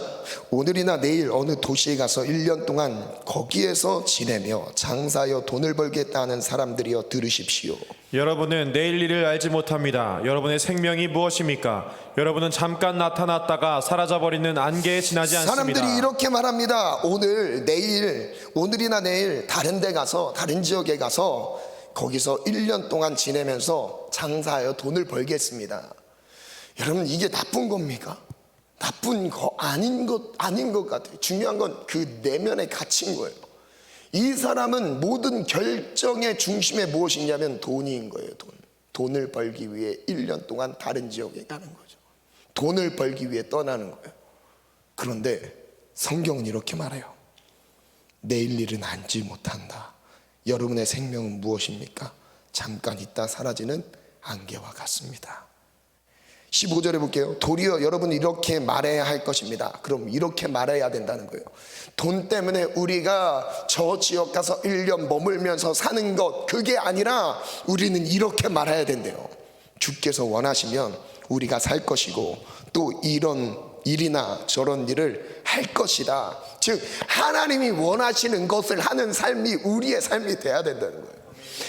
오늘이나 내일 어느 도시에 가서 1년 동안 거기에서 지내며 장사하여 돈을 벌겠다 하는 사람들이여 들으십시오. 여러분은 내일 일을 알지 못합니다. 여러분의 생명이 무엇입니까? 여러분은 잠깐 나타났다가 사라져버리는 안개에 지나지 않습니다. 사람들이 이렇게 말합니다. 오늘이나 내일 다른 데 가서, 다른 지역에 가서 거기서 1년 동안 지내면서 장사하여 돈을 벌겠습니다. 여러분, 이게 나쁜 겁니까? 나쁜 거 아닌 것 같아요. 중요한 건 그 내면의 가치인 거예요. 이 사람은 모든 결정의 중심에 무엇이 있냐면 돈인 거예요. 돈을 벌기 위해 1년 동안 다른 지역에 가는 거죠. 돈을 벌기 위해 떠나는 거예요. 그런데 성경은 이렇게 말해요. 내일 일은 알지 못한다. 여러분의 생명은 무엇입니까? 잠깐 있다 사라지는 안개와 같습니다. 15절에 볼게요. 도리어 여러분은 이렇게 말해야 할 것입니다. 그럼 이렇게 말해야 된다는 거예요. 돈 때문에 우리가 저 지역 가서 1년 머물면서 사는 것, 그게 아니라 우리는 이렇게 말해야 된대요. 주께서 원하시면 우리가 살 것이고 또 이런 일이나 저런 일을 할 것이다. 즉 하나님이 원하시는 것을 하는 삶이 우리의 삶이 돼야 된다는 거예요.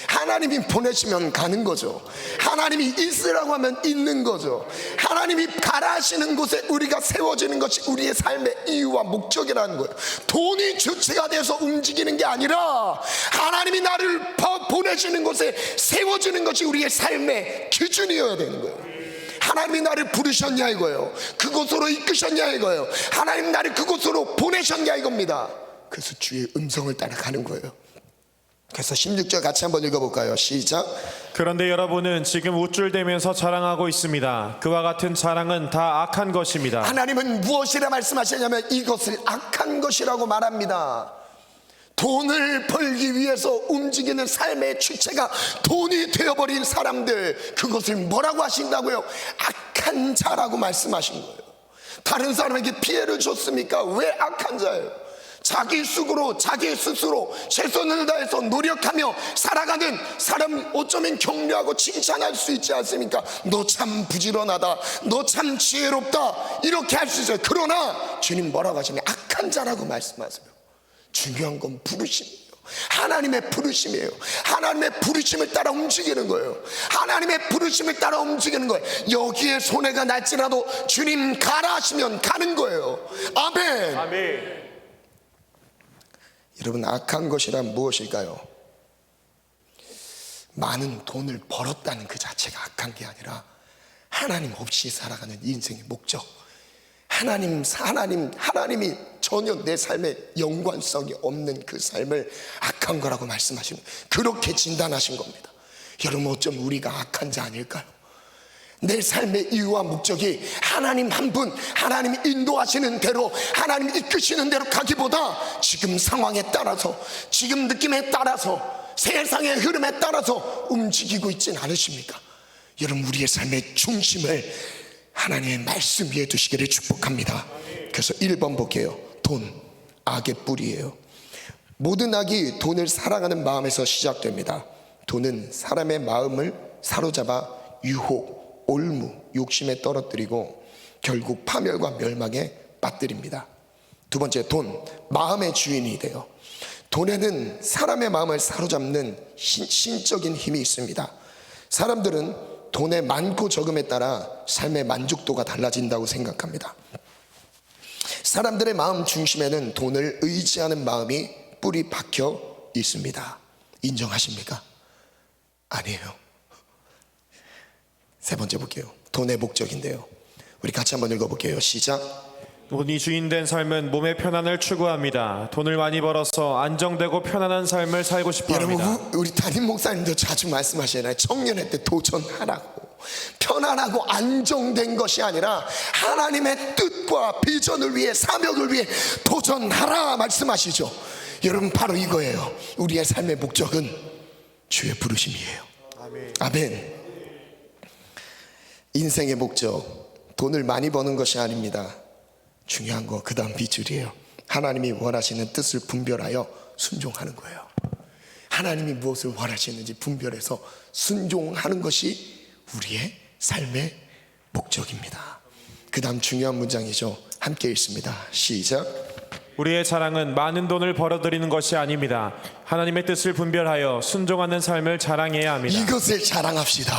하나님이 보내시면 가는 거죠. 하나님이 있으라고 하면 있는 거죠. 하나님이 가라 하시는 곳에 우리가 세워지는 것이 우리의 삶의 이유와 목적이라는 거예요. 돈이 주체가 돼서 움직이는 게 아니라 하나님이 나를 보내시는 곳에 세워지는 것이 우리의 삶의 기준이어야 되는 거예요. 하나님이 나를 부르셨냐 이거예요. 그곳으로 이끄셨냐 이거예요. 하나님 나를 그곳으로 보내셨냐 이겁니다. 그래서 주의 음성을 따라가는 거예요. 그래서 16절 같이 한번 읽어볼까요? 시작. 그런데 여러분은 지금 우쭐대면서 자랑하고 있습니다. 그와 같은 자랑은 다 악한 것입니다. 하나님은 무엇이라 말씀하시냐면 이것을 악한 것이라고 말합니다. 돈을 벌기 위해서 움직이는 삶의 주체가 돈이 되어버린 사람들, 그것을 뭐라고 하신다고요? 악한 자라고 말씀하신 거예요. 다른 사람에게 피해를 줬습니까? 왜 악한 자예요? 자기 스스로 최선을 다해서 노력하며 살아가는 사람 어쩌면 격려하고 칭찬할 수 있지 않습니까? 너 참 부지런하다, 너 참 지혜롭다, 이렇게 할 수 있어요. 그러나 주님 뭐라고 하시냐면 악한 자라고 말씀하세요. 중요한 건 부르심이에요. 하나님의 부르심이에요. 하나님의 부르심을 따라 움직이는 거예요. 하나님의 부르심을 따라 움직이는 거예요. 여기에 손해가 날지라도 주님 가라 하시면 가는 거예요. 아멘. 아멘. 여러분, 악한 것이란 무엇일까요? 많은 돈을 벌었다는 그 자체가 악한 게 아니라 하나님 없이 살아가는 인생의 목적, 하나님이 전혀 내 삶에 연관성이 없는 그 삶을 악한 거라고 말씀하시는, 그렇게 진단하신 겁니다. 여러분, 어쩜 우리가 악한 자 아닐까요? 내 삶의 이유와 목적이 하나님 한 분, 하나님이 인도하시는 대로, 하나님이 이끄시는 대로 가기보다 지금 상황에 따라서, 지금 느낌에 따라서, 세상의 흐름에 따라서 움직이고 있진 않으십니까? 여러분, 우리의 삶의 중심을 하나님의 말씀 위에 두시기를 축복합니다. 그래서 1번 볼게요. 돈, 악의 뿌리예요. 모든 악이 돈을 사랑하는 마음에서 시작됩니다. 돈은 사람의 마음을 사로잡아 유혹, 올무, 욕심에 떨어뜨리고 결국 파멸과 멸망에 빠뜨립니다. 두 번째, 돈, 마음의 주인이 돼요. 돈에는 사람의 마음을 사로잡는 신적인 힘이 있습니다. 사람들은 돈의 많고 적음에 따라 삶의 만족도가 달라진다고 생각합니다. 사람들의 마음 중심에는 돈을 의지하는 마음이 뿌리 박혀 있습니다. 인정하십니까? 아니에요. 세 번째 볼게요. 돈의 목적인데요. 우리 같이 한번 읽어볼게요. 시작. 돈이 주인된 삶은 몸의 편안을 추구합니다. 돈을 많이 벌어서 안정되고 편안한 삶을 살고 싶어합니다. 여러분, 우리 담임 목사님도 자주 말씀하시잖아요. 청년회 때 도전하라고. 편안하고 안정된 것이 아니라 하나님의 뜻과 비전을 위해, 사명을 위해 도전하라 말씀하시죠. 여러분, 바로 이거예요. 우리의 삶의 목적은 주의 부르심이에요. 아멘. 인생의 목적, 돈을 많이 버는 것이 아닙니다. 중요한 거 그 다음 빗줄이에요. 하나님이 원하시는 뜻을 분별하여 순종하는 거예요. 하나님이 무엇을 원하시는지 분별해서 순종하는 것이 우리의 삶의 목적입니다. 그 다음 중요한 문장이죠. 함께 읽습니다. 시작. 우리의 자랑은 많은 돈을 벌어들이는 것이 아닙니다. 하나님의 뜻을 분별하여 순종하는 삶을 자랑해야 합니다. 이것을 자랑합시다.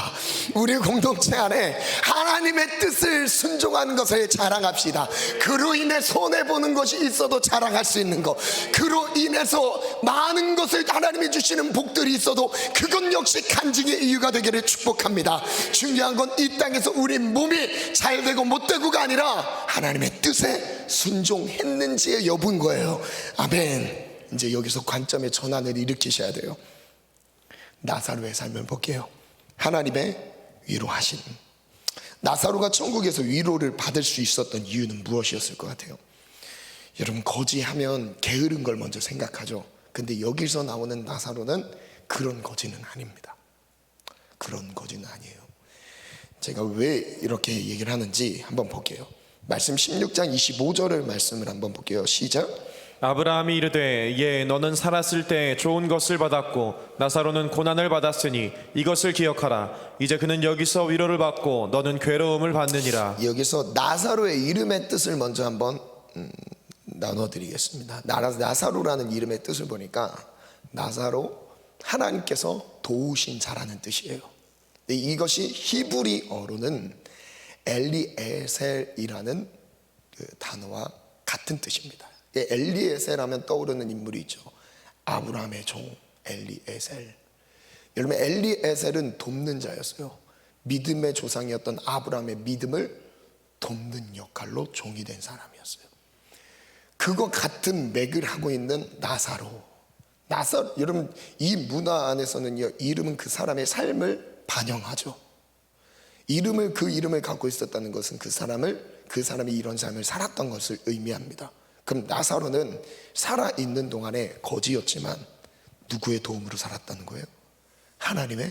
우리 공동체 안에 하나님의 뜻을 순종하는 것을 자랑합시다. 그로 인해 손해보는 것이 있어도 자랑할 수 있는 것, 그로 인해서 많은 것을 하나님이 주시는 복들이 있어도 그것 역시 간증의 이유가 되기를 축복합니다. 중요한 건 이 땅에서 우리 몸이 잘 되고 못 되고가 아니라 하나님의 뜻에 순종했는지의 여부인 거예요. 아멘. 이제 여기서 관점의 전환을 일으키셔야 돼요. 나사로의 삶을 볼게요. 하나님의 위로하심. 나사로가 천국에서 위로를 받을 수 있었던 이유는 무엇이었을 것 같아요? 여러분, 거지하면 게으른 걸 먼저 생각하죠. 근데 여기서 나오는 나사로는 그런 거지는 아닙니다. 그런 거지는 아니에요. 제가 왜 이렇게 얘기를 하는지 한번 볼게요. 말씀 16장 25절을 말씀을 한번 볼게요. 시작. 아브라함이 이르되 예 너는 살았을 때 좋은 것을 받았고 나사로는 고난을 받았으니 이것을 기억하라. 이제 그는 여기서 위로를 받고 너는 괴로움을 받느니라. 여기서 나사로의 이름의 뜻을 먼저 한번 나눠드리겠습니다. 나사로라는 이름의 뜻을 보니까 나사로, 하나님께서 도우신 자라는 뜻이에요. 이것이 히브리어로는 엘리에셀이라는 그 단어와 같은 뜻입니다. 엘리에셀 하면 떠오르는 인물이 있죠. 아브라함의 종 엘리에셀. 여러분, 엘리에셀은 돕는 자였어요. 믿음의 조상이었던 아브라함의 믿음을 돕는 역할로 종이 된 사람이었어요. 그거 같은 맥을 하고 있는 나사로. 여러분, 이 문화 안에서는요, 이름은 그 사람의 삶을 반영하죠. 그 이름을 갖고 있었다는 것은 그 사람이 이런 삶을 살았던 것을 의미합니다. 그럼 나사로는 살아있는 동안에 거지였지만 누구의 도움으로 살았다는 거예요? 하나님의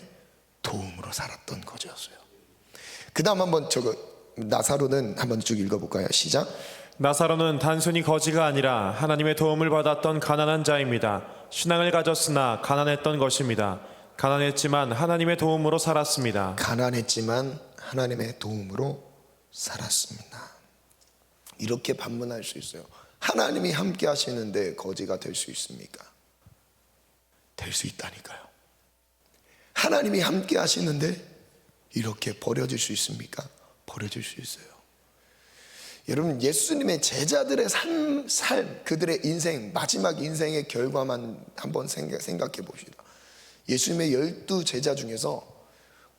도움으로 살았던 거지였어요. 그 다음 한번 나사로는 한번 쭉 읽어볼까요? 시작. 나사로는 단순히 거지가 아니라 하나님의 도움을 받았던 가난한 자입니다. 신앙을 가졌으나 가난했던 것입니다. 가난했지만 하나님의 도움으로 살았습니다. 가난했지만 하나님의 도움으로 살았습니다. 이렇게 반문할 수 있어요. 하나님이 함께 하시는데 거지가 될 수 있습니까? 될 수 있다니까요. 하나님이 함께 하시는데 이렇게 버려질 수 있습니까? 버려질 수 있어요. 여러분, 예수님의 제자들의 삶, 그들의 인생, 마지막 인생의 결과만 한번 생각해 봅시다. 예수님의 12 제자 중에서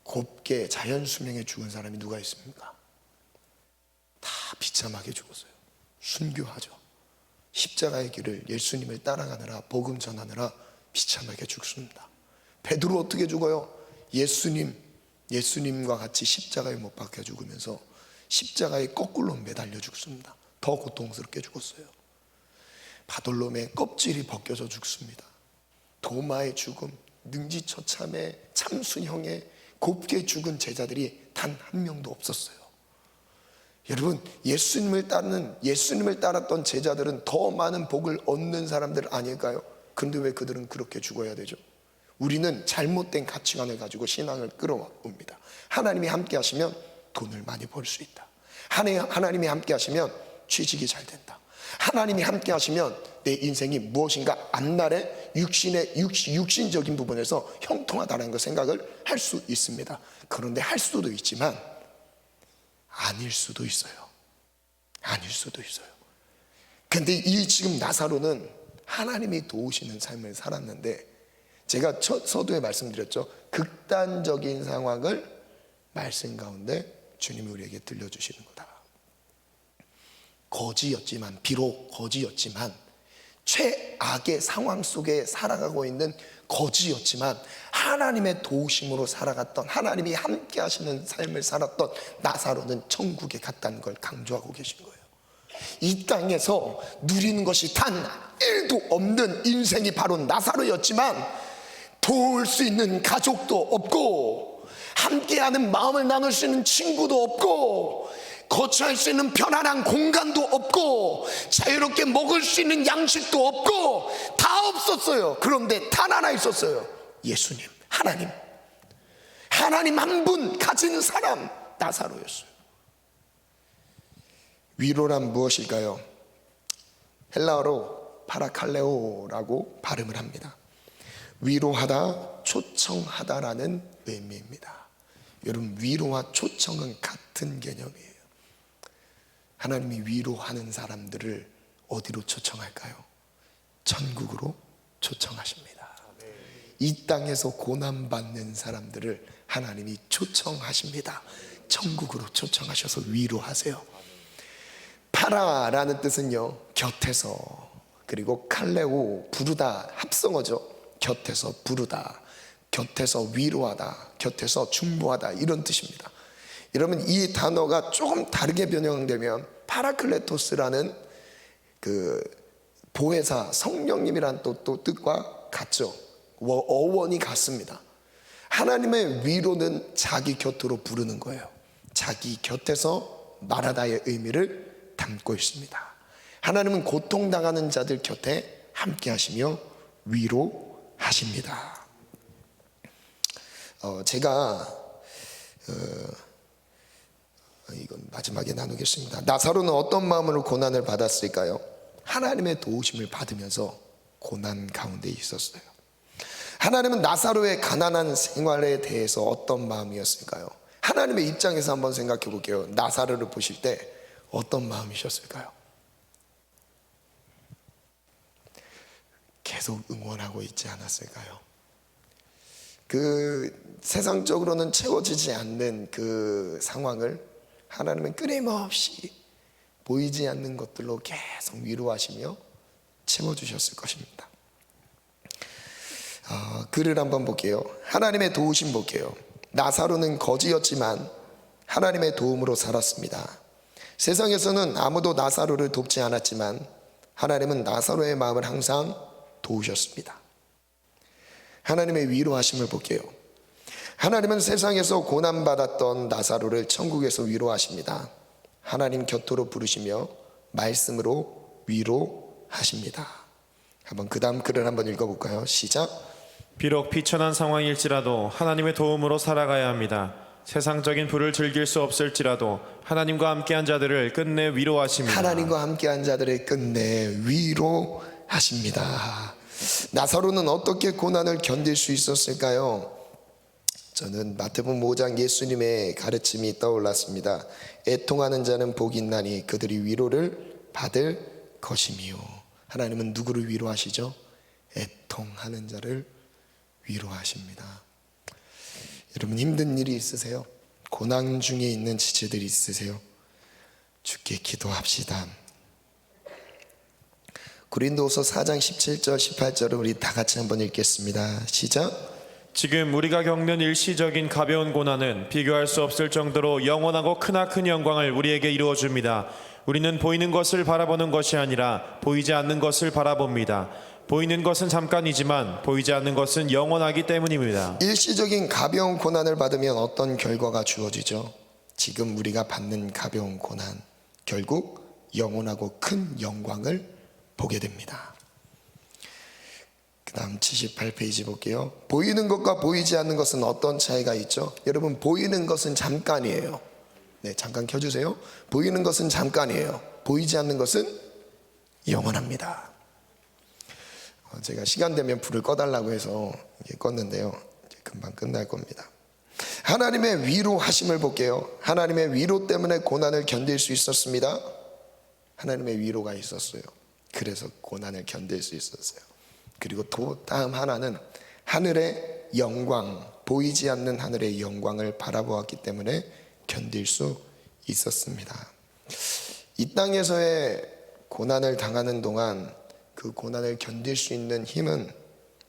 곱게 자연수명에 죽은 사람이 누가 있습니까? 다 비참하게 죽었어요. 순교하죠. 십자가의 길을 예수님을 따라가느라, 복음 전하느라 비참하게 죽습니다. 베드로 어떻게 죽어요? 예수님과 같이 십자가에 못 박혀 죽으면서 십자가에 거꾸로 매달려 죽습니다. 더 고통스럽게 죽었어요. 바돌롬의 껍질이 벗겨져 죽습니다. 도마의 죽음, 능지처참의 참순형의 곱게 죽은 제자들이 단 한 명도 없었어요. 여러분, 예수님을 따랐던 제자들은 더 많은 복을 얻는 사람들 아닐까요? 근데 왜 그들은 그렇게 죽어야 되죠? 우리는 잘못된 가치관을 가지고 신앙을 끌어옵니다. 하나님이 함께 하시면 돈을 많이 벌 수 있다. 하나님이 함께 하시면 취직이 잘 된다. 하나님이 함께 하시면 내 인생이 무엇인가 앞날에 육신적인 부분에서 형통하다는 걸 생각을 할 수 있습니다. 그런데 할 수도 있지만 아닐 수도 있어요. 아닐 수도 있어요. 근데 이 지금 나사로는 하나님이 도우시는 삶을 살았는데, 제가 서두에 말씀드렸죠. 극단적인 상황을 말씀 가운데 주님이 우리에게 들려주시는 거다. 비록 거지였지만 최악의 상황 속에 살아가고 있는 거지였지만 하나님의 도우심으로 살아갔던, 하나님이 함께 하시는 삶을 살았던 나사로는 천국에 갔다는 걸 강조하고 계신 거예요. 이 땅에서 누리는 것이 단 1도 없는 인생이 바로 나사로였지만 도울 수 있는 가족도 없고, 함께하는 마음을 나눌 수 있는 친구도 없고, 거처할 수 있는 편안한 공간도 없고, 자유롭게 먹을 수 있는 양식도 없고, 다 없었어요. 그런데 단 하나 있었어요. 예수님, 하나님 한 분 가진 사람, 나사로였어요. 위로란 무엇일까요? 헬라어로 파라칼레오라고 발음을 합니다. 위로하다, 초청하다라는 의미입니다. 여러분, 위로와 초청은 같은 개념이에요. 하나님이 위로하는 사람들을 어디로 초청할까요? 천국으로 초청하십니다. 이 땅에서 고난받는 사람들을 하나님이 초청하십니다. 천국으로 초청하셔서 위로하세요. 파라라는 뜻은요, 곁에서, 그리고 칼레오, 부르다, 합성어죠. 곁에서 부르다, 곁에서 위로하다, 곁에서 중보하다, 이런 뜻입니다. 여러분, 이 단어가 조금 다르게 변형되면 파라클레토스라는 그 보혜사, 성령님이란 또 뜻과 같죠. 어원이 같습니다. 하나님의 위로는 자기 곁으로 부르는 거예요. 자기 곁에서 말하다의 의미를 담고 있습니다. 하나님은 고통당하는 자들 곁에 함께 하시며 위로하십니다. 제가 이건 마지막에 나누겠습니다. 나사로는 어떤 마음으로 고난을 받았을까요? 하나님의 도우심을 받으면서 고난 가운데 있었어요. 하나님은 나사로의 가난한 생활에 대해서 어떤 마음이었을까요? 하나님의 입장에서 한번 생각해 볼게요. 나사로를 보실 때 어떤 마음이셨을까요? 계속 응원하고 있지 않았을까요? 그 세상적으로는 채워지지 않는 그 상황을 하나님은 끊임없이 보이지 않는 것들로 계속 위로하시며 채워주셨을 것입니다. 글을 한번 볼게요. 하나님의 도우심 볼게요. 나사로는 거지였지만 하나님의 도움으로 살았습니다. 세상에서는 아무도 나사로를 돕지 않았지만 하나님은 나사로의 마음을 항상 도우셨습니다. 하나님의 위로하심을 볼게요. 하나님은 세상에서 고난받았던 나사로를 천국에서 위로하십니다. 하나님 곁으로 부르시며 말씀으로 위로하십니다. 한번 그 다음 글을 한번 읽어볼까요? 시작. 비록 비천한 상황일지라도 하나님의 도움으로 살아가야 합니다. 세상적인 부를 즐길 수 없을지라도 하나님과 함께한 자들을 끝내 위로하십니다. 하나님과 함께한 자들을 끝내 위로하십니다. 나사로는 어떻게 고난을 견딜 수 있었을까요? 저는 마태복음 5장 예수님의 가르침이 떠올랐습니다. 애통하는 자는 복이 있나니 그들이 위로를 받을 것이미요. 하나님은 누구를 위로하시죠? 애통하는 자를 위로하십니다. 여러분 힘든 일이 있으세요? 고난 중에 있는 지체들이 있으세요? 주께 기도합시다. 고린도후서 4장 17절 18절을 우리 다 같이 한번 읽겠습니다. 시작. 지금 우리가 겪는 일시적인 가벼운 고난은 비교할 수 없을 정도로 영원하고 크나큰 영광을 우리에게 이루어 줍니다. 우리는 보이는 것을 바라보는 것이 아니라 보이지 않는 것을 바라봅니다. 보이는 것은 잠깐이지만 보이지 않는 것은 영원하기 때문입니다. 일시적인 가벼운 고난을 받으면 어떤 결과가 주어지죠? 지금 우리가 받는 가벼운 고난, 결국 영원하고 큰 영광을 보게 됩니다. 그 다음 78페이지 볼게요. 보이는 것과 보이지 않는 것은 어떤 차이가 있죠? 여러분 보이는 것은 잠깐이에요. 네, 잠깐 켜주세요. 보이는 것은 잠깐이에요. 보이지 않는 것은 영원합니다. 제가 시간 되면 불을 꺼달라고 해서 껐는데요. 이제 금방 끝날 겁니다. 하나님의 위로하심을 볼게요. 하나님의 위로 때문에 고난을 견딜 수 있었습니다. 하나님의 위로가 있었어요. 그래서 고난을 견딜 수 있었어요. 그리고 또 다음 하나는 하늘의 영광, 보이지 않는 하늘의 영광을 바라보았기 때문에 견딜 수 있었습니다. 이 땅에서의 고난을 당하는 동안 그 고난을 견딜 수 있는 힘은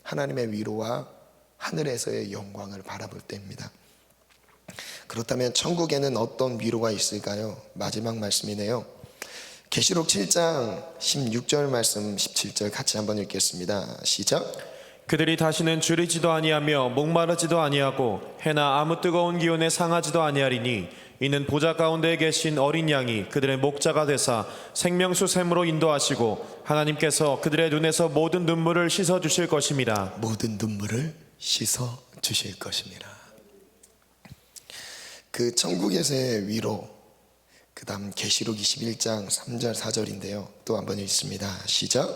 하나님의 위로와 하늘에서의 영광을 바라볼 때입니다. 그렇다면 천국에는 어떤 위로가 있을까요? 마지막 말씀이네요. 계시록 7장 16절 말씀 17절 같이 한번 읽겠습니다. 시작. 그들이 다시는 주리지도 아니하며 목마르지도 아니하고 해나 아무 뜨거운 기운에 상하지도 아니하리니 이는 보좌 가운데에 계신 어린 양이 그들의 목자가 되사 생명수 샘으로 인도하시고 하나님께서 그들의 눈에서 모든 눈물을 씻어 주실 것입니다. 모든 눈물을 씻어 주실 것입니다. 그 천국에서의 위로, 그 다음 계시록 21장 3절 4절인데요. 또 한번 읽습니다. 시작.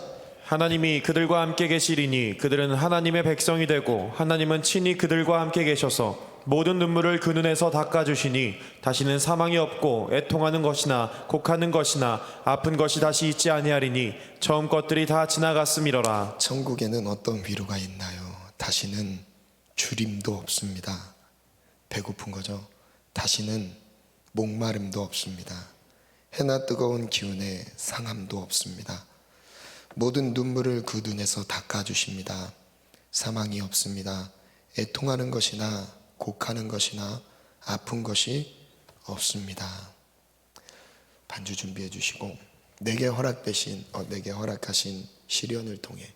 하나님이 그들과 함께 계시리니 그들은 하나님의 백성이 되고 하나님은 친히 그들과 함께 계셔서 모든 눈물을 그 눈에서 닦아주시니 다시는 사망이 없고 애통하는 것이나 곡하는 것이나 아픈 것이 다시 있지 아니하리니 처음 것들이 다 지나갔음이로라. 천국에는 어떤 위로가 있나요? 다시는 주림도 없습니다. 배고픈 거죠. 다시는 목마름도 없습니다. 해나 뜨거운 기운에 상함도 없습니다. 모든 눈물을 그 눈에서 닦아주십니다. 사망이 없습니다. 애통하는 것이나 곡하는 것이나 아픈 것이 없습니다. 반주 준비해 주시고 내게 허락하신 시련을 통해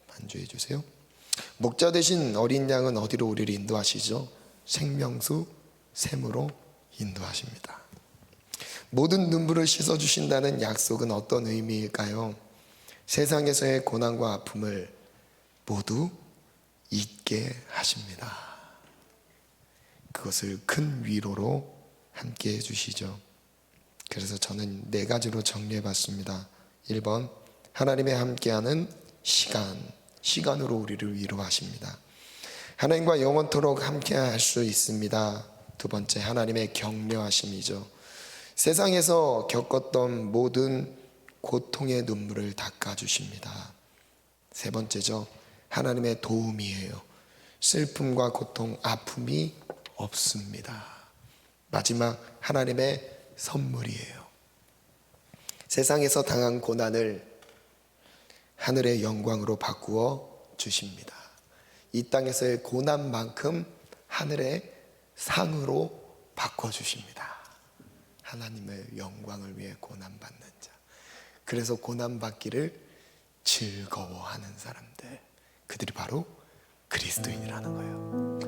반주해 주세요. 목자 되신 어린 양은 어디로 우리를 인도하시죠? 생명수 샘으로 인도하십니다. 모든 눈물을 씻어주신다는 약속은 어떤 의미일까요? 세상에서의 고난과 아픔을 모두 잊게 하십니다. 그것을 큰 위로로 함께 해주시죠. 그래서 저는 4가지로 정리해봤습니다. 1번, 하나님의 함께하는 시간으로 우리를 위로하십니다. 하나님과 영원토록 함께할 수 있습니다. 2번째, 하나님의 격려하심이죠. 세상에서 겪었던 모든 고통의 눈물을 닦아주십니다. 3번째죠, 하나님의 도움이에요. 슬픔과 고통, 아픔이 없습니다. 마지막, 하나님의 선물이에요. 세상에서 당한 고난을 하늘의 영광으로 바꾸어 주십니다. 이 땅에서의 고난만큼 하늘의 상으로 바꿔주십니다. 하나님의 영광을 위해 고난받는 자, 그래서 고난받기를 즐거워하는 사람들, 그들이 바로 그리스도인이라는 거예요.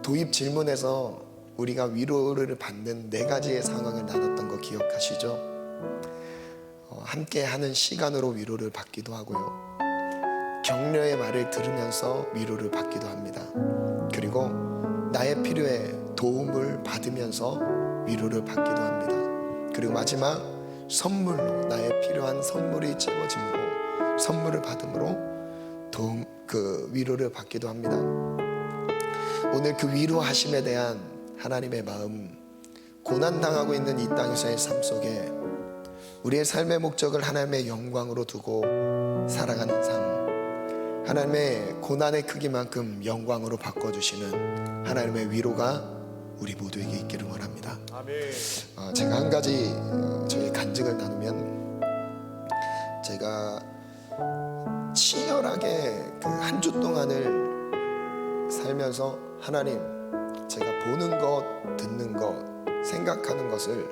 도입 질문에서 우리가 위로를 받는 4가지의 상황을 나눴던 거 기억하시죠? 함께 하는 시간으로 위로를 받기도 하고요, 격려의 말을 들으면서 위로를 받기도 합니다. 그리고 나의 필요에 도움을 받으면서 위로를 받기도 합니다. 그리고 마지막, 선물로 나의 필요한 선물이 채워짐으로, 선물을 받음으로 위로를 받기도 합니다. 오늘 그 위로하심에 대한 하나님의 마음, 고난당하고 있는 이 땅에서의 삶 속에 우리의 삶의 목적을 하나님의 영광으로 두고 살아가는 삶, 하나님의 고난의 크기만큼 영광으로 바꿔주시는 하나님의 위로가 우리 모두에게 있기를 원합니다. 아멘. 제가 한 가지 저희 간증을 나누면, 제가 치열하게 그 한 주 동안을 살면서 하나님, 제가 보는 것, 듣는 것, 생각하는 것을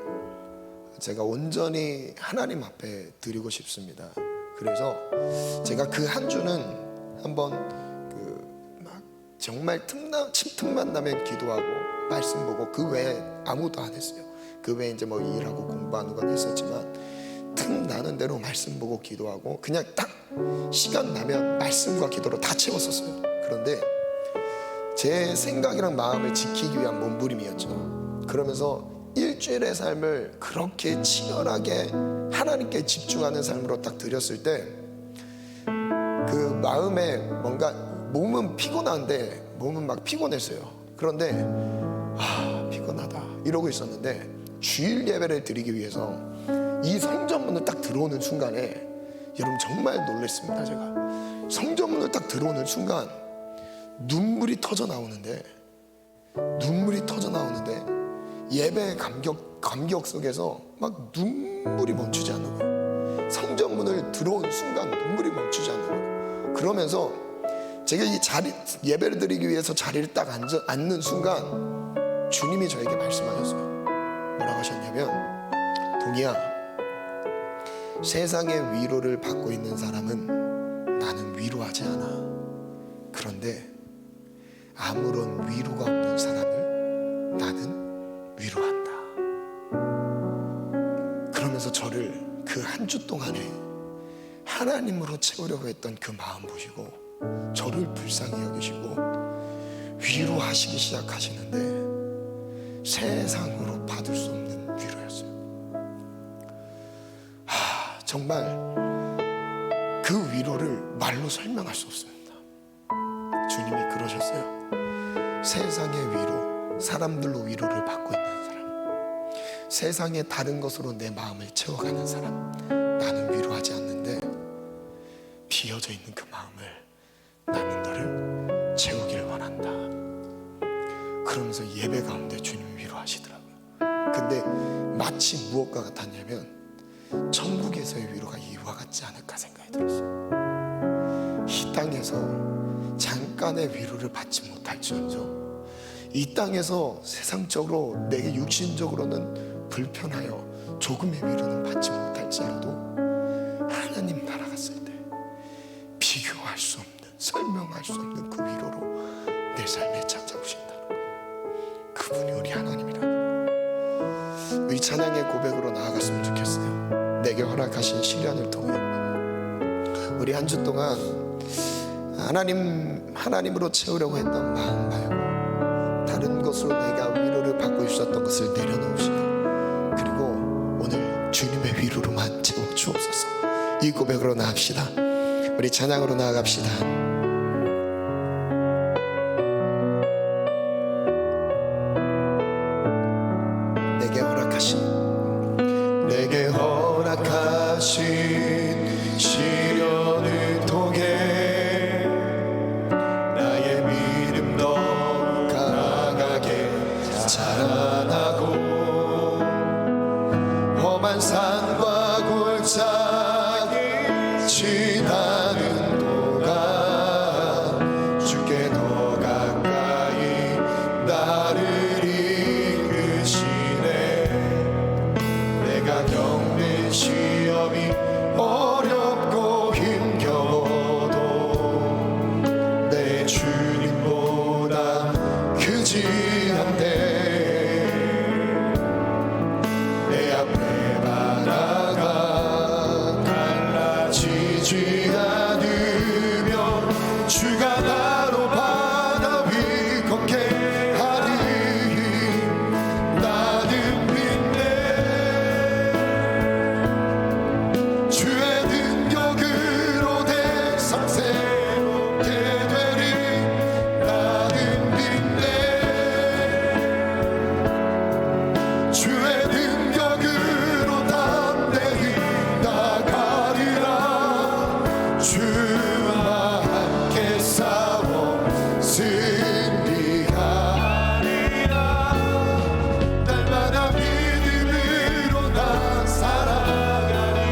제가 온전히 하나님 앞에 드리고 싶습니다. 그래서 제가 그 한 주는 한번 막 정말 틈만 나면 기도하고 말씀 보고, 그 외에 아무도 안 했어요. 그 외에 이제 뭐 일하고 공부하는 건 했었지만, 틈 나는 대로 말씀 보고 기도하고, 그냥 딱 시간 나면 말씀과 기도로 다 채웠었어요. 그런데 제 생각이랑 마음을 지키기 위한 몸부림이었죠. 그러면서 일주일의 삶을 그렇게 치열하게 하나님께 집중하는 삶으로 딱 드렸을 때, 그 마음에 뭔가, 몸은 피곤한데, 몸은 막 피곤했어요. 그런데 피곤하다 이러고 있었는데, 주일 예배를 드리기 위해서 이 성전문을 딱 들어오는 순간에, 여러분 정말 놀랐습니다. 제가 성전문을 딱 들어오는 순간 눈물이 터져 나오는데, 예배의 감격 속에서 막 눈물이 멈추지 않는 거예요. 성전문을 들어온 순간 눈물이 멈추지 않는 거예요. 그러면서 제가 이 예배를 드리기 위해서 자리를 딱 앉는 순간 주님이 저에게 말씀하셨어요. 뭐라고 하셨냐면, 동이야, 세상의 위로를 받고 있는 사람은 나는 위로하지 않아. 그런데 아무런 위로가 없는 사람을 나는 위로한다. 그러면서 저를 그 한 주 동안에 하나님으로 채우려고 했던 그 마음 보시고, 저를 불쌍히 여기시고 위로하시기 시작하시는데, 세상으로 받을 수 없는 위로였어요. 정말 그 위로를 말로 설명할 수 없습니다. 주님이 그러셨어요. 세상의 위로, 사람들로 위로를 받고 있는 사람, 세상의 다른 것으로 내 마음을 채워가는 사람, 나는 위로하지 않는데 비어져 있는 그 마음을 나는 너를 채우길 원한다. 그러면서 예배 가운데 주님이 위로하시더라고요. 근데 마치 무엇과 같았냐면, 천국에서의 위로가 이와 같지 않을까 생각이 들었어요. 이 땅에서 잠깐의 위로를 받지 못할지언정, 이 땅에서 세상적으로 내게 육신적으로는 불편하여 조금의 위로는 받지 못할지라도, 하나님 나라 갔을 때 비교할 수 없는, 설명할 수 없는 그 위로로 내 삶에 찾아오신다는 거예요. 그분이 우리 하나님이라는 거예요. 우리 찬양의 고백으로 나아갔으면 좋겠어요. 내게 허락하신 시련을 통해 우리 한 주 동안 하나님으로 채우려고 했던 마음 말고 다른 것으로 내가 위로를 받고 있었던 것을 내려놓으시고, 그리고 오늘 주님의 위로로만 채워 주옵소서. 이 고백으로 나갑시다. 우리 찬양으로 나아갑시다. 내게 허락하신 시련을 통해 나의 믿음 더욱 강하게 자라나고, 험한 산과 골짜기 지나는 동안 주께 더 가까이 나를 이끄시네. 내가 겪는 시험이 어렵고 힘겨워도 내 주님보다 크지 않네. 내 앞에 바다가 갈라지지 않으며 주가 나로 바다 위 걷게 하리. 나는 믿네. 주의 능력으로 내 삶 새롭게 되리. 나는 믿네. 주의 능력으로 담대히 나가리라. 주와 함께 싸워 승리하리라. 날마다 믿음으로 나 살아가리.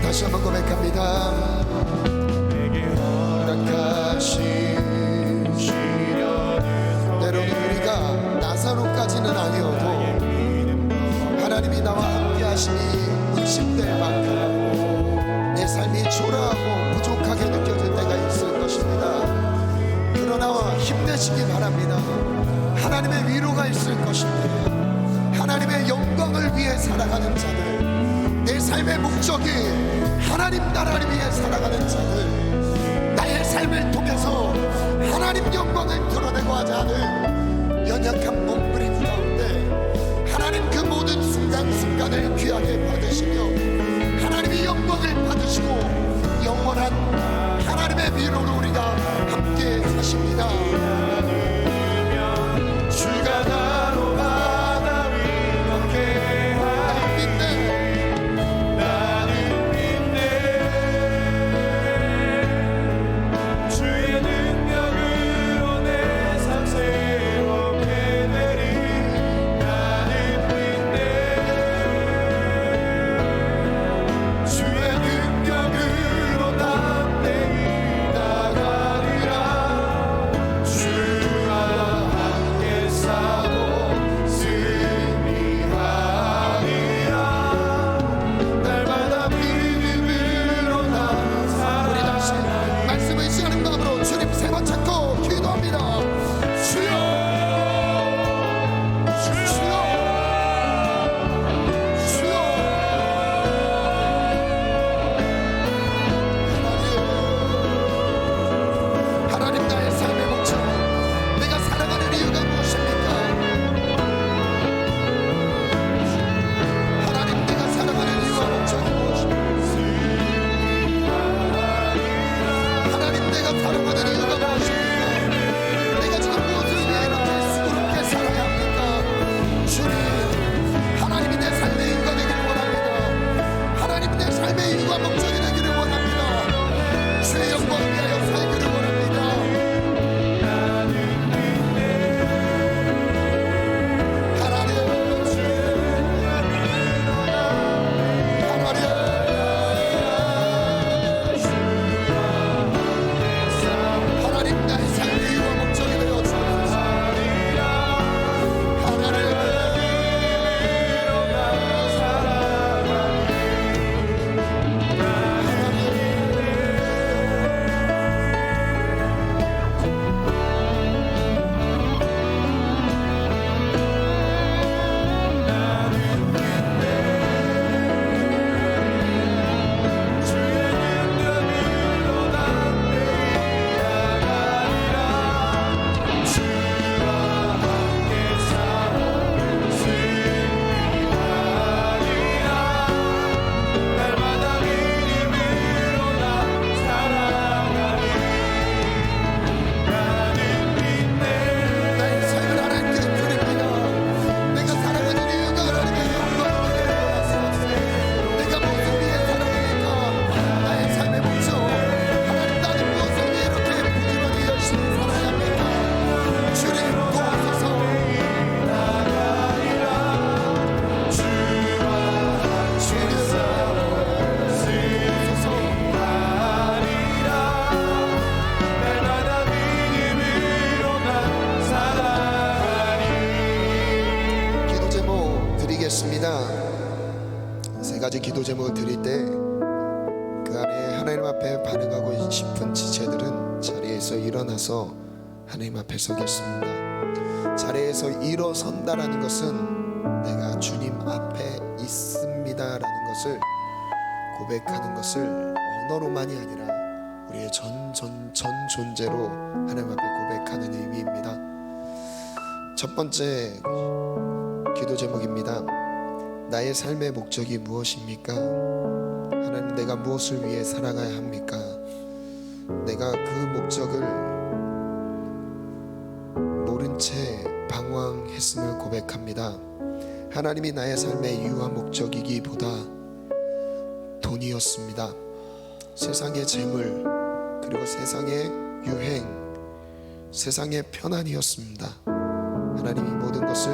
다시 한번 고백합니다. 내게 허락하신 시련을 때로는 우리가 나사로까지는 아니어도 하나님이 나와 함께 하시니 의심될 만큼 내 삶이 초라하고 부족하게 느껴질 때가 있을 것입니다. 그러나 힘내시기 바랍니다. 하나님의 위로가 있을 것입니다. 하나님의 영광을 위해 살아가는 자들, 내 삶의 목적이 하나님 나라를 위해 살아가는 자들, 나의 삶을 통해서 하나님 영광을 드러내고자 하는 연약한 몸부림 가운데 하나님 그 모든 순간순간을 귀하게 받으시며 하나님의 영광을 받으시고 영원한 하나님의 위로로 우리가 함께 사십니다. 주가 나로 바다 위 걷게 하리. 나는 믿네. 주의 능력으로 내 삶 새롭게 되리. 나는 믿네. 주의 능력으로 담대히 나가리라. 주와 함께 싸워 승리하리라. 날마다 믿음으로 나 살아가리. 우리 다시 말씀을 시하는 마음으로 주님 세 번 찾고 기도합니다. 주여, 주여, 주여. 하나님, 나의 삶의 목적, 내가 살아가는 이유가 무엇입니까? 하나님, 내가 살아가는 이유와 목적이 무엇입니까? 하나님, 내가 살아가는 이유가 무엇입니까? 내가 지금 무엇을 위해 이렇게 수고롭게 살아야 합니까? 주님, 하나님이 내 삶의 이유가 되기를 원합니다. 하나님, 내 삶의 이유와 목적이 되기를 원합니다. 주의 영광을 위하여 살기를 원합니다. 하나님, 하나님, 나의 삶의 이유와 목적이 되어 주옵소서. 하나님, 번째 기도 제목을 드릴 때 그 안에 하나님 앞에 반응하고 싶은 지체들은 자리에서 일어나서 하나님 앞에 서겠습니다. 자리에서 일어선다라는 것은 내가 주님 앞에 있습니다라는 것을 고백하는 것을 언어로만이 아니라 우리의 전 존재로 하나님 앞에 고백하는 의미입니다. 첫 번째 기도 제목입니다. 나의 삶의 목적이 무엇입니까? 하나님, 내가 무엇을 위해 살아가야 합니까? 내가 그 목적을 모른 채 방황했음을 고백합니다. 하나님이 나의 삶의 이유와 목적이기보다 돈이었습니다. 세상의 재물, 그리고 세상의 유행, 세상의 편안이었습니다. 하나님이 모든 것을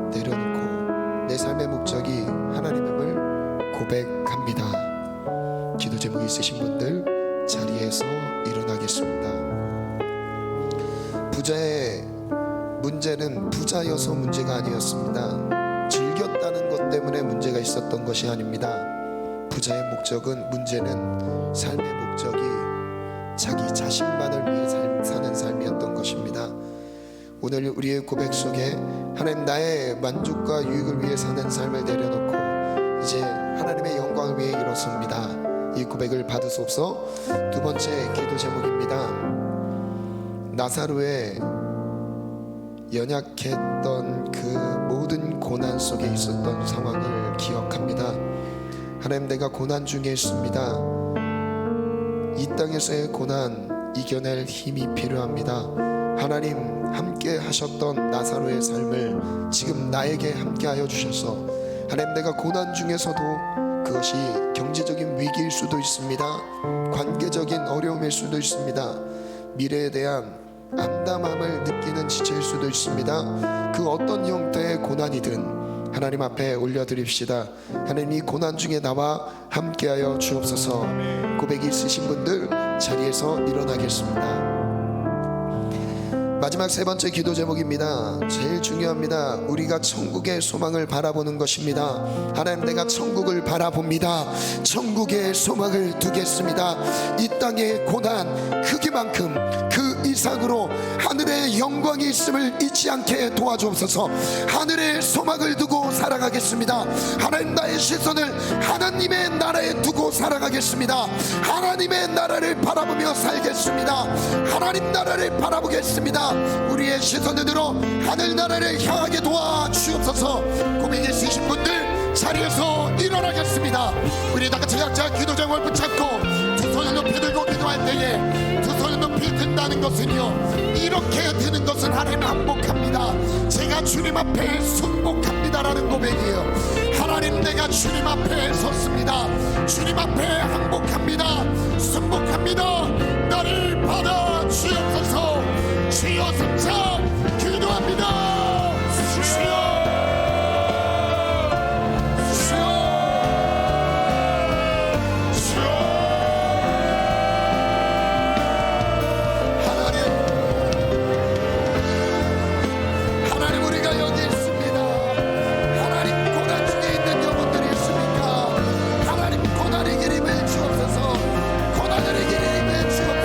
내려놓고 내 삶의 목적이 하나님임을 고백합니다. 기도 제목이 있으신 분들 자리에서 일어나겠습니다. 부자의 문제는 부자여서 문제가 아니었습니다. 즐겼다는 것 때문에 문제가 있었던 것이 아닙니다. 부자의 문제는 삶의 목적이 자기 자신만을 위해 사는 삶이었던 것입니다. 오늘 우리의 고백 속에 하나님, 나의 만족과 유익을 위해 사는 삶을 내려놓고 이제 하나님의 영광을 위해 일어섭니다. 이 고백을 받으소서. 두 번째 기도 제목입니다. 나사로의 연약했던 그 모든 고난 속에 있었던 상황을 기억합니다. 하나님, 내가 고난 중에 있습니다. 이 땅에서의 고난 이겨낼 힘이 필요합니다. 하나님, 함께 하셨던 나사로의 삶을 지금 나에게 함께 하여 주셔서 하나님, 내가 고난 중에서도 그것이 경제적인 위기일 수도 있습니다. 관계적인 어려움일 수도 있습니다. 미래에 대한 암담함을 느끼는 지체일 수도 있습니다. 그 어떤 형태의 고난이든 하나님 앞에 올려드립시다. 하나님, 이 고난 중에 나와 함께하여 주옵소서. 고백이 있으신 분들 자리에서 일어나겠습니다. 마지막 세 번째 기도 제목입니다. 제일 중요합니다. 우리가 천국의 소망을 바라보는 것입니다. 하나님, 내가 천국을 바라봅니다. 천국의 소망을 두겠습니다. 이 땅의 고난 크기만큼 그 이상으로 하늘의 영광이 있음을 잊지 않게 도와주옵소서. 하늘의 소망을 두고 살아가겠습니다. 하나님, 나의 시선을 하나님의 나라에 두고 살아가겠습니다. 하나님의 나라를 바라보며 살겠습니다. 하나님 나라를 바라보겠습니다. 우리의 시선을 들어 하늘나라를 향하게 도와주옵소서. 고민이 있으신 분들 자리에서 일어나겠습니다. 우리 다같이 각자 기도 제목을 붙잡고 두 손을 높이 들고 기도할 때에 두 손을 높이 든다는 것은요, 이렇게 드는 것은 하나님 항복합니다. 제가 주님 앞에 순복합니다라는 고백이에요. 하나님, 내가 주님 앞에 섰습니다. 주님 앞에 항복합니다. 순복합니다. 나를 받아 주옵소서. 주여 삼차 기도합니다. 주여, 주여, 주여. 하나님, 우리가 여기 있습니다. 하나님, 고난 중에 있는 영혼들이 있습니까? 하나님, 고난의 길임을 주옵소서. 고난의 길임을 주옵소서.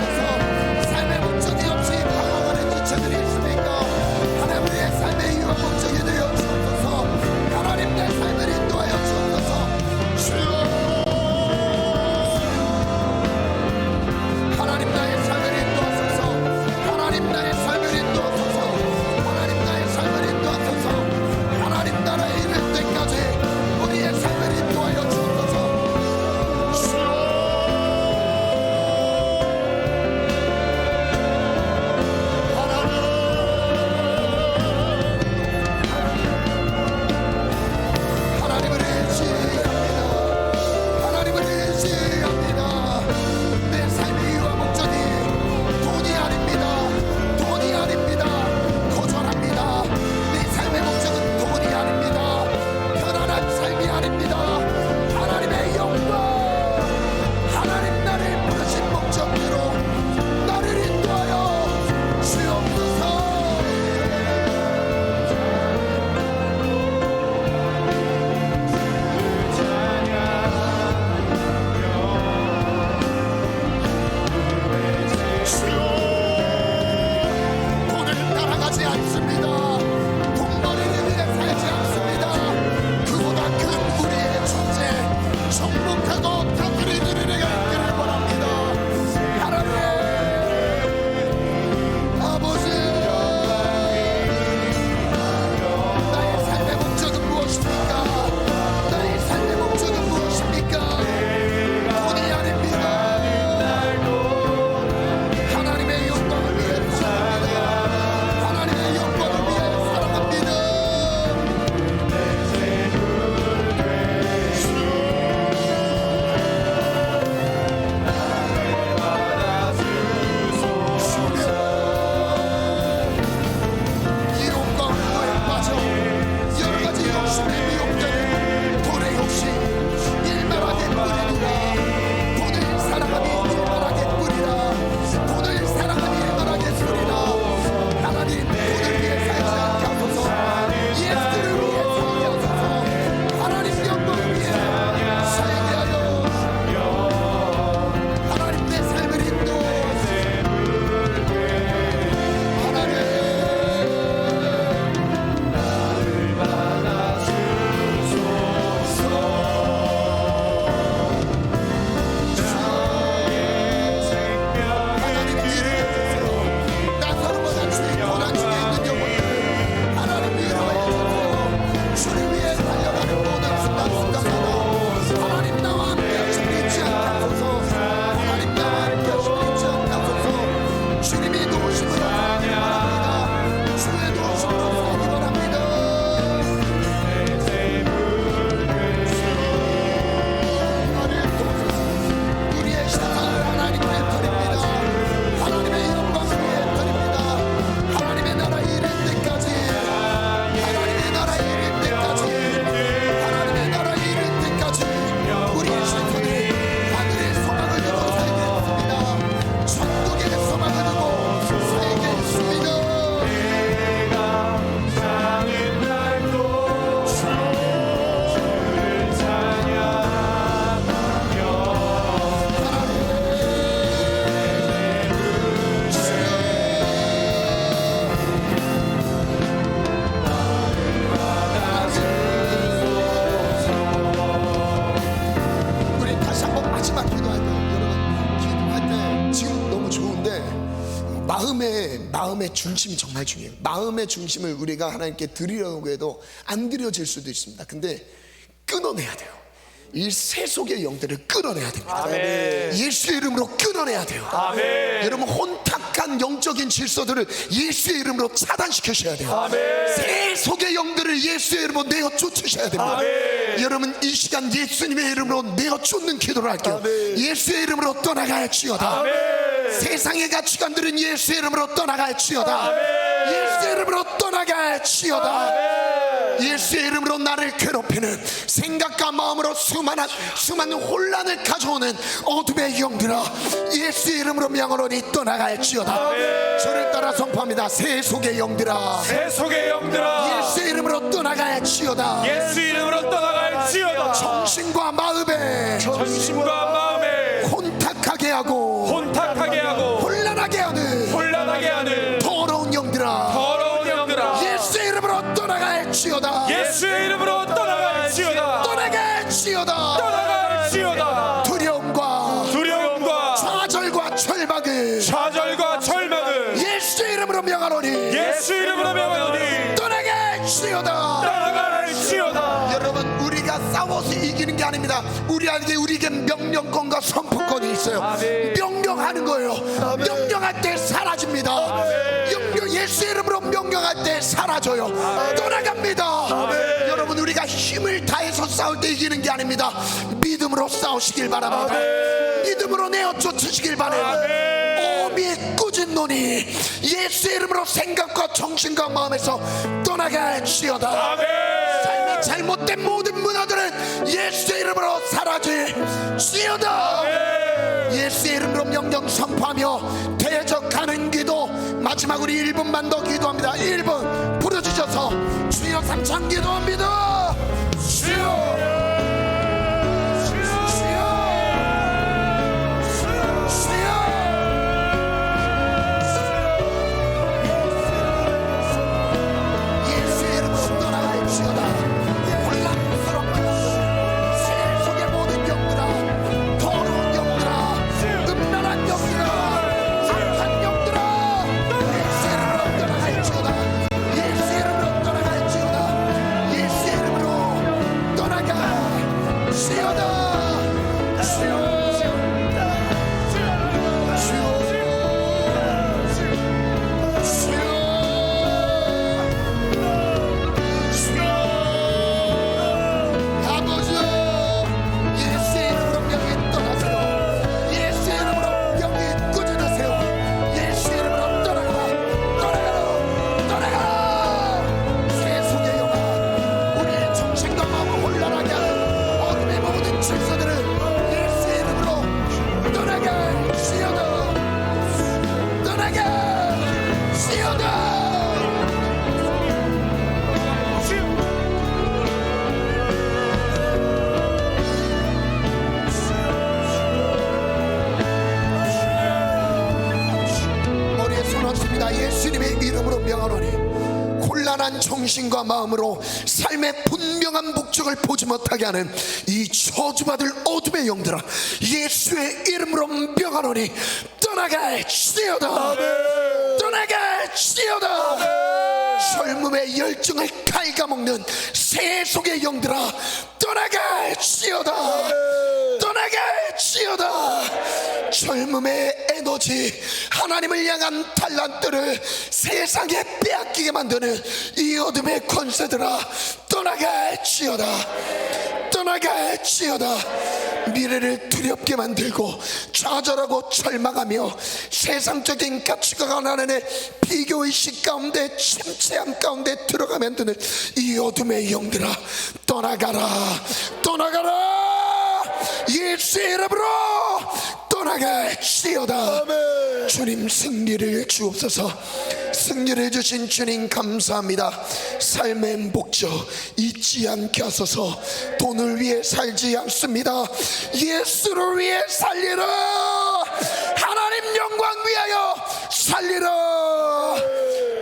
마음의 중심이 정말 중요해요. 마음의 중심을 우리가 하나님께 드리려고 해도 안 드려질 수도 있습니다. 근데 끊어내야 돼요. 이 세속의 영들을 끊어내야 됩니다. 아멘. 예수의 이름으로 끊어내야 돼요. 아멘. 여러분, 혼탁한 영적인 질서들을 예수의 이름으로 차단시키셔야 돼요. 아멘. 세속의 영들을 예수의 이름으로 내어 쫓으셔야 됩니다. 아멘. 여러분, 이 시간 예수님의 이름으로 내어 쫓는 기도를 할게요. 예수의 이름으로 떠나갈지어다. 세상의 가치관들은 예수의 이름으로 떠나갈지어다. 예수의 이름으로 떠나갈지어다. 예수의 이름으로 나를 괴롭히는 생각과 마음으로 수많은 혼란을 가져오는 어둠의 영들아, 예수의 이름으로 명하노니 떠나갈지어다. 저를 따라 선포합니다. 세속의 영들아, 세속의 영들아, 예수의 이름으로 떠나갈지어다. 예수 이름으로 떠나갈지어다. 정신과 마음에 정신과 마음에 혼탁하게 하고 혼탁하게 하고 혼란하게 하는 더러운 영들아, 더러운 영들아, 예수의 이름으로 떠나갈지어다. 예수의 이름으로 떠나갈지어다. 떠나갈지어다. 두려움과 좌절과 절망을 예수의 이름으로 명하노니 예수 이름으로 명하노니 떠나갈지어다. 여러분, 우리가 싸워서 이기는 게 아닙니다. 우리에게 명령권과 선포권이 있어요. 아멘. 명령하는 거예요. 명령할 때 사라집니다. 예수의 이름으로 명령할 때 사라져요. 떠나갑니다. 여러분, 우리가 힘을 다해서 싸울 때 이기는 게 아닙니다. 믿음으로 싸우시길 바랍니다. 믿음으로 내어 쫓으시길 바라요. 오미 꾸짖 노니 예수의 이름으로 생각과 정신과 마음에서 떠나갈지어다. 삶의 잘못된 모든 문화들은 예수의 이름으로 사라질지어다. 예수의 이름으로 명령 선포하며 대적하는 기도, 마지막 우리 1분만 더 기도합니다. 1분 부르짖어서 주여 삼창 기도합니다. 주여, 예수의 이름으로 떠나갈지어다. 혼란스럽고 세속의 모든 영들아, 더러운 영들아, 음란한 영들아, 악한 영들아, 예수의 이름으로 떠나갈지어다. 예수의 이름으로 떠나갈지어다. 예수의 이름으로 떠나갈지어다. 아버지요, 예수의 이름으로 명예 떠나세요. 예수의 이름으로 명예 꾸짖으세요. 예수의 이름으로 떠나가라. 세속의 영아, 우리의 정신과 마음을 혼란하게 하는 어둠의 모든 질서들을 예수의 이름으로 떠나갈지어다. 머리에 손 얹습니다. 예수님의 이름으로 명하노니 혼란한 정신과 마음으로 삶의 분명한 목적을 보지 못하게 하는 이 저주받을 어둠의 영들아, 예수의 이름으로 명하노니 떠나갈지어다. 젊음의 열정을 갉아먹는 세속의 영들아, 떠나갈지어다. 젊음의 에너지, 하나님을 향한 달란트를 세상에 빼앗기게 만드는 이 어둠의 권세들아, 떠나갈지어다. 미래를 두렵게 만들고 좌절하고 절망하며 세상적인 가치관에 비교의식 가운데 침체함 가운데 들어가 만드는 이 어둠의 영들아, 떠나가라. 예수의 이름으로 떠나갈지어다. 주님, 승리를 주옵소서. 승리를 주신 주님 감사합니다. 삶의 목적 잊지 않게 하소서. 돈을 위해 살지 않습니다. 예수를 위해 살리라. 하나님 영광 위하여 살리라.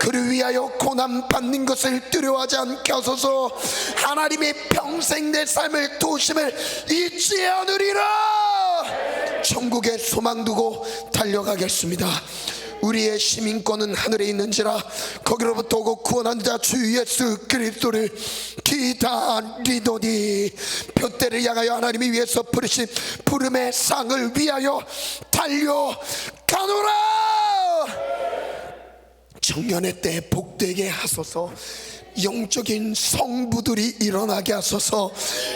그를 위하여 고난 받는 것을 두려워하지 않게 하소서. 하나님의 평생 내 삶을 도심을 잊지 않으리라. 천국에 소망 두고 달려가겠습니다. 우리의 시민권은 하늘에 있는지라 거기로부터 오고 구원하는 자 주 예수 그리스도를 기다리더니 벽대를 향하여 하나님이 위에서 부르신 부름의 상을 위하여 달려가노라. 청년의 때 복되게 하소서. 영적인 성부들이 일어나게 하소서.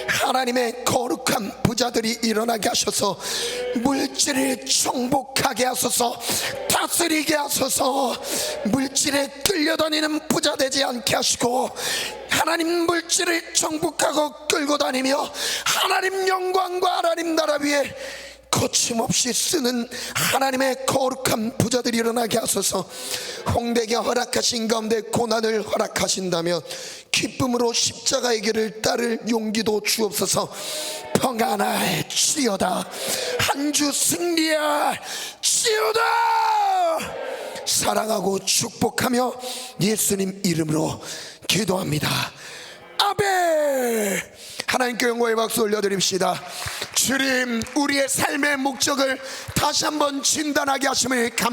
하나님의 거룩한 부자들이 일어나게 하셔서 물질을 정복하게 하소서. 다스리게 하소서. 물질에 끌려다니는 부자 되지 않게 하시고 하나님 물질을 정복하고 끌고 다니며 하나님 영광과 하나님 나라 위에 거침없이 쓰는 하나님의 거룩한 부자들이 일어나게 하소서. 홍대에게 허락하신 가운데 고난을 허락하신다면 기쁨으로 십자가의 길을 따를 용기도 주옵소서. 평안할지어다. 한 주 승리할지어다. 사랑하고 축복하며 예수님 이름으로 기도합니다. 아멘. 하나님께 영광의 박수 올려드립시다. 주님, 우리의 삶의 목적을 다시 한번 진단하게 하심을 감사합니다.